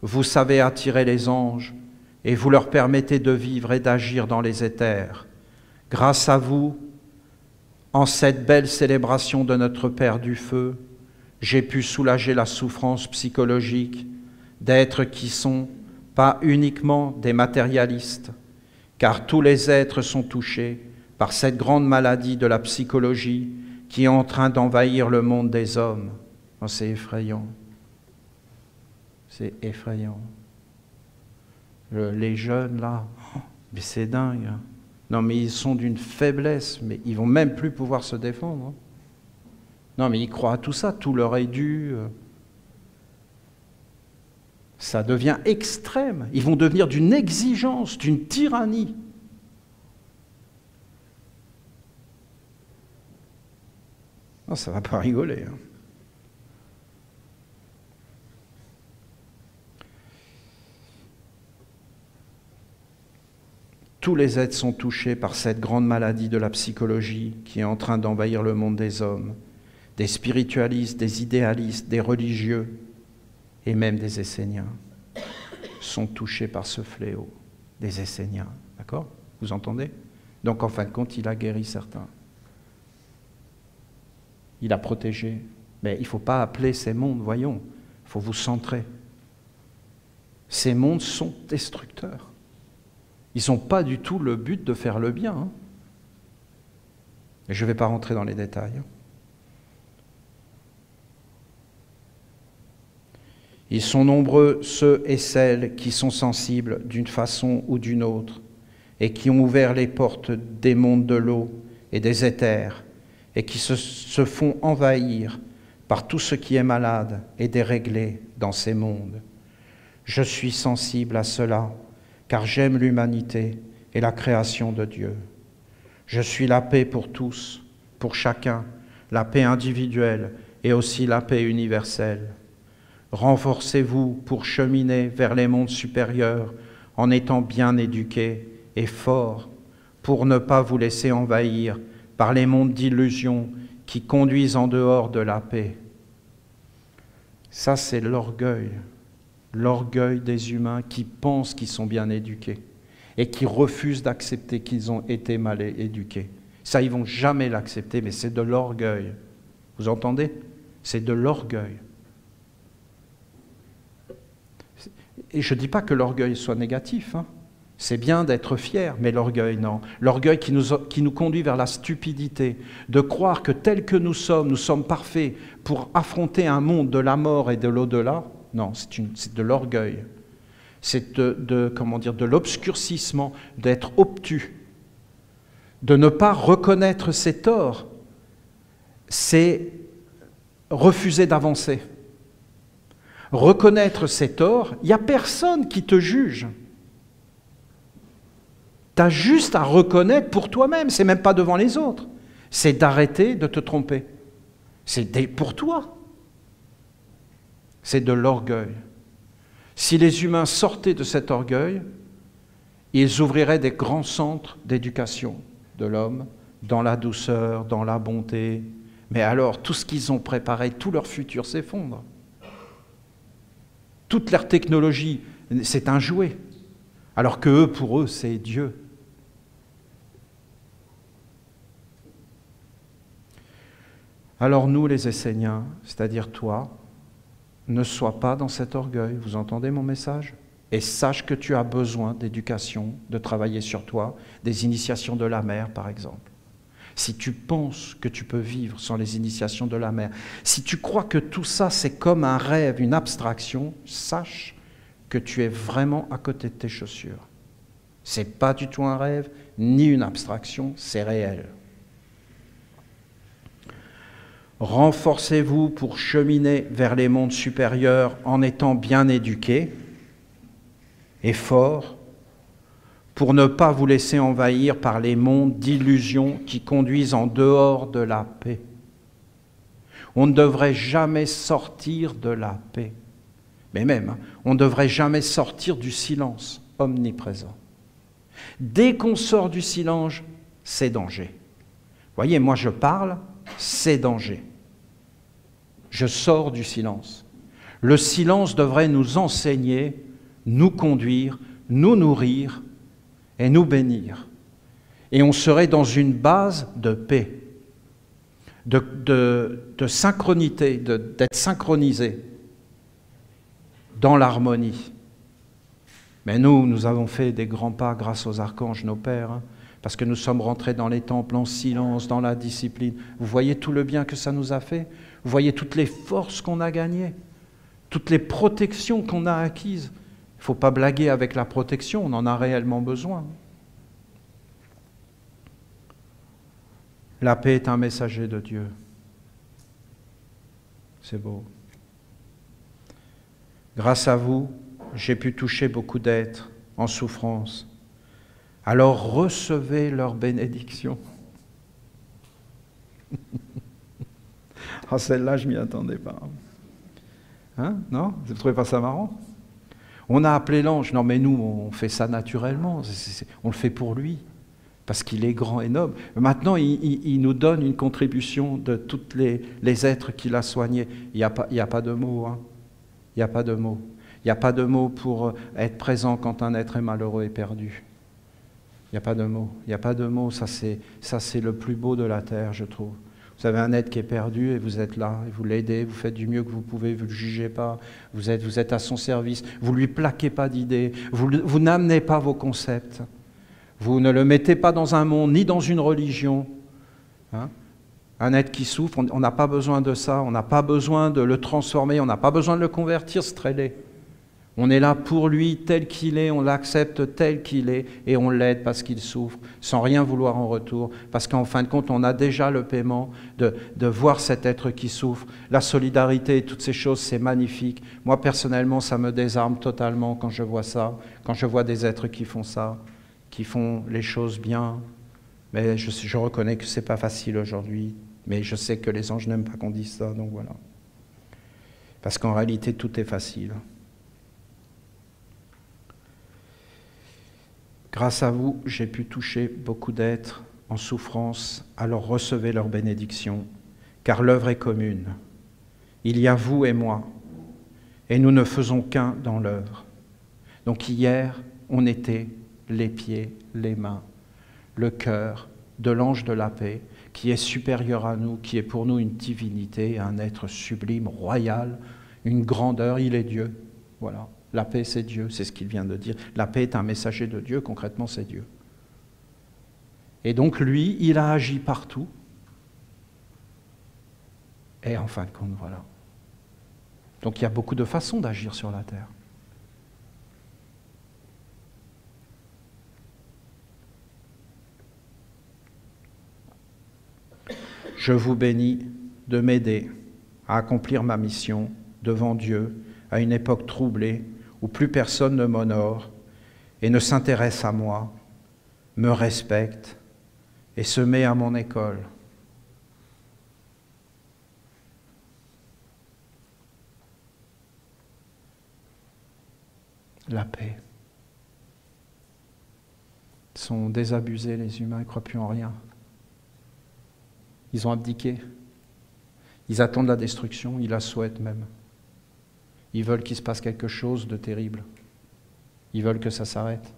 vous savez attirer les anges et vous leur permettez de vivre et d'agir dans les éthers. Grâce à vous, en cette belle célébration de notre Père du Feu, j'ai pu soulager la souffrance psychologique d'êtres qui sont pas uniquement des matérialistes, car tous les êtres sont touchés par cette grande maladie de la psychologie qui est en train d'envahir le monde des hommes. Oh, c'est effrayant. C'est effrayant. Les jeunes, là, mais c'est dingue. Non, mais ils sont d'une faiblesse, mais ils vont même plus pouvoir se défendre. Non, mais ils croient à tout ça, tout leur est dû. Ça devient extrême. Ils vont devenir d'une exigence, d'une tyrannie. Non, ça ne va pas rigoler. Hein. Tous les êtres sont touchés par cette grande maladie de la psychologie qui est en train d'envahir le monde des hommes, des spiritualistes, des idéalistes, des religieux et même des Esséniens sont touchés par ce fléau, des Esséniens. D'accord? Vous entendez? Donc en fin de compte, il a guéri certains. Il a protégé. Mais il ne faut pas appeler ces mondes, voyons, il faut vous centrer. Ces mondes sont destructeurs. Ils n'ont pas du tout le but de faire le bien. Hein. Et je ne vais pas rentrer dans les détails. Ils sont nombreux ceux et celles qui sont sensibles d'une façon ou d'une autre et qui ont ouvert les portes des mondes de l'eau et des éthers et qui se font envahir par tout ce qui est malade et déréglé dans ces mondes. Je suis sensible à cela, car j'aime l'humanité et la création de Dieu. Je suis la paix pour tous, pour chacun, la paix individuelle et aussi la paix universelle. Renforcez-vous pour cheminer vers les mondes supérieurs en étant bien éduqués et forts pour ne pas vous laisser envahir par les mondes d'illusions qui conduisent en dehors de la paix. Ça, c'est l'orgueil des humains qui pensent qu'ils sont bien éduqués et qui refusent d'accepter qu'ils ont été mal éduqués. Ça, ils ne vont jamais l'accepter, mais c'est de l'orgueil. Vous entendez? C'est de l'orgueil. Et je ne dis pas que l'orgueil soit négatif, hein. C'est bien d'être fier, mais l'orgueil, non. L'orgueil qui nous conduit vers la stupidité, de croire que tel que nous sommes parfaits pour affronter un monde de la mort et de l'au-delà. Non, c'est de l'orgueil. C'est de l'obscurcissement, d'être obtus, de ne pas reconnaître ses torts. C'est refuser d'avancer. Reconnaître ses torts, il n'y a personne qui te juge. Tu as juste à reconnaître pour toi-même, c'est même pas devant les autres. C'est d'arrêter de te tromper. C'est pour toi. C'est de l'orgueil. Si les humains sortaient de cet orgueil, ils ouvriraient des grands centres d'éducation de l'homme, dans la douceur, dans la bonté. Mais alors, tout ce qu'ils ont préparé, tout leur futur s'effondre. Toute leur technologie, c'est un jouet. Alors que eux, pour eux, c'est Dieu. Alors nous, les Esséniens, c'est-à-dire toi, ne sois pas dans cet orgueil. Vous entendez mon message? Et sache que tu as besoin d'éducation, de travailler sur toi, des initiations de la mer, par exemple. si tu penses que tu peux vivre sans les initiations de la mer, si tu crois que tout ça c'est comme un rêve, une abstraction, sache que tu es vraiment à côté de tes chaussures. C'est pas du tout un rêve, ni une abstraction, c'est réel. Renforcez-vous pour cheminer vers les mondes supérieurs en étant bien éduqués et forts, pour ne pas vous laisser envahir par les mondes d'illusions qui conduisent en dehors de la paix. On ne devrait jamais sortir de la paix. Mais même, on ne devrait jamais sortir du silence omniprésent. Dès qu'on sort du silence, c'est danger. Vous voyez, moi je parle, c'est danger. Je sors du silence. Le silence devrait nous enseigner, nous conduire, nous nourrir et nous bénir. Et on serait dans une base de paix, de synchronité, d'être synchronisé dans l'harmonie. Mais nous avons fait des grands pas grâce aux archanges, nos pères, hein, parce que nous sommes rentrés dans les temples en silence, dans la discipline. Vous voyez tout le bien que ça nous a fait? Vous voyez toutes les forces qu'on a gagnées, toutes les protections qu'on a acquises. Il ne faut pas blaguer avec la protection, on en a réellement besoin. La paix est un messager de Dieu. C'est beau. Grâce à vous, j'ai pu toucher beaucoup d'êtres en souffrance. Alors recevez leur bénédiction. Ah, celle-là, je ne m'y attendais pas. Hein? Non? Vous ne trouvez pas ça marrant? On a appelé l'ange. Non, mais nous, on fait ça naturellement. On le fait pour lui, parce qu'il est grand et noble. Maintenant, il nous donne une contribution de tous les êtres qu'il a soignés. Il n'y a pas de mots. Hein? Il n'y a pas de mots. Il n'y a pas de mots pour être présent quand un être est malheureux et perdu. Il n'y a pas de mots. Il n'y a pas de mots. Ça, c'est le plus beau de la terre, je trouve. Vous avez un être qui est perdu et vous êtes là, et vous l'aidez, vous faites du mieux que vous pouvez, vous ne le jugez pas, vous êtes à son service, vous ne lui plaquez pas d'idées, vous n'amenez pas vos concepts, vous ne le mettez pas dans un monde ni dans une religion. Hein? Un être qui souffre, on n'a pas besoin de ça, on n'a pas besoin de le transformer, on n'a pas besoin de le convertir, c'est très laid. On est là pour lui tel qu'il est, on l'accepte tel qu'il est et on l'aide parce qu'il souffre, sans rien vouloir en retour, parce qu'en fin de compte, on a déjà le paiement de voir cet être qui souffre. La solidarité et toutes ces choses, c'est magnifique. Moi, personnellement, ça me désarme totalement quand je vois ça, quand je vois des êtres qui font ça, qui font les choses bien. Mais je reconnais que ce n'est pas facile aujourd'hui, mais je sais que les anges n'aiment pas qu'on dise ça, donc voilà. Parce qu'en réalité, tout est facile. Grâce à vous, j'ai pu toucher beaucoup d'êtres en souffrance, alors recevez leur bénédiction, car l'œuvre est commune. Il y a vous et moi, et nous ne faisons qu'un dans l'œuvre. Donc hier, on était les pieds, les mains, le cœur de l'ange de la paix, qui est supérieur à nous, qui est pour nous une divinité, un être sublime, royal, une grandeur, il est Dieu. Voilà. La paix, c'est Dieu, c'est ce qu'il vient de dire. La paix est un messager de Dieu, concrètement, c'est Dieu. Et donc, lui, il a agi partout. Et en fin de compte, voilà. Donc, il y a beaucoup de façons d'agir sur la terre. Je vous bénis de m'aider à accomplir ma mission devant Dieu à une époque troublée, où plus personne ne m'honore et ne s'intéresse à moi, me respecte et se met à mon école. La paix. Ils sont désabusés, les humains, ils ne croient plus en rien. Ils ont abdiqué. Ils attendent la destruction, ils la souhaitent même. Ils veulent qu'il se passe quelque chose de terrible. Ils veulent que ça s'arrête.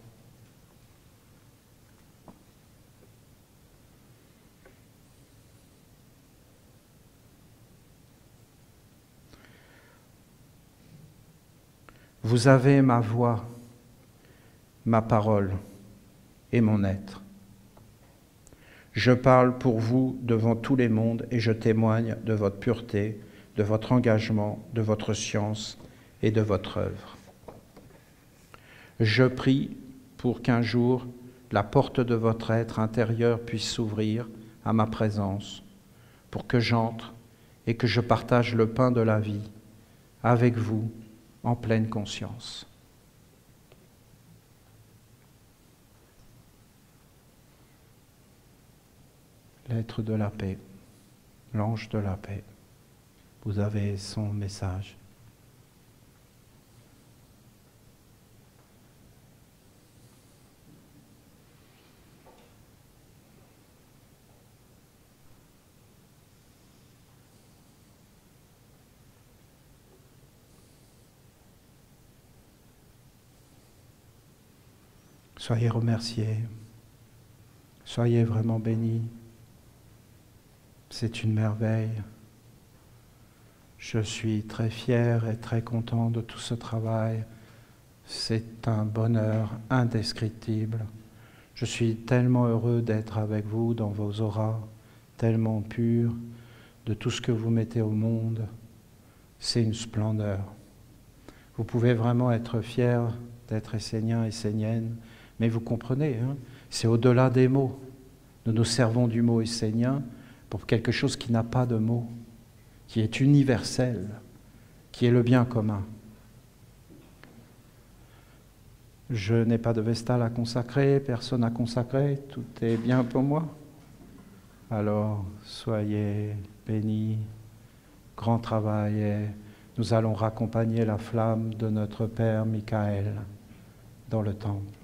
Vous avez ma voix, ma parole et mon être. Je parle pour vous devant tous les mondes et je témoigne de votre pureté, de votre engagement, de votre science et de votre œuvre. Je prie pour qu'un jour, la porte de votre être intérieur puisse s'ouvrir à ma présence, pour que j'entre et que je partage le pain de la vie avec vous en pleine conscience. L'être de la paix, l'ange de la paix, vous avez son message. Soyez remerciés, soyez vraiment bénis. C'est une merveille. Je suis très fier et très content de tout ce travail. C'est un bonheur indescriptible. Je suis tellement heureux d'être avec vous dans vos auras, tellement purs, de tout ce que vous mettez au monde. C'est une splendeur. Vous pouvez vraiment être fiers d'être Esséniens et Esséniennes, mais vous comprenez, hein, c'est au-delà des mots. Nous nous servons du mot essénien pour quelque chose qui n'a pas de mots, qui est universel, qui est le bien commun. Je n'ai pas de vestale à consacrer, personne à consacrer, tout est bien pour moi. Alors, soyez bénis, grand travail, et nous allons raccompagner la flamme de notre Père Michael dans le temple.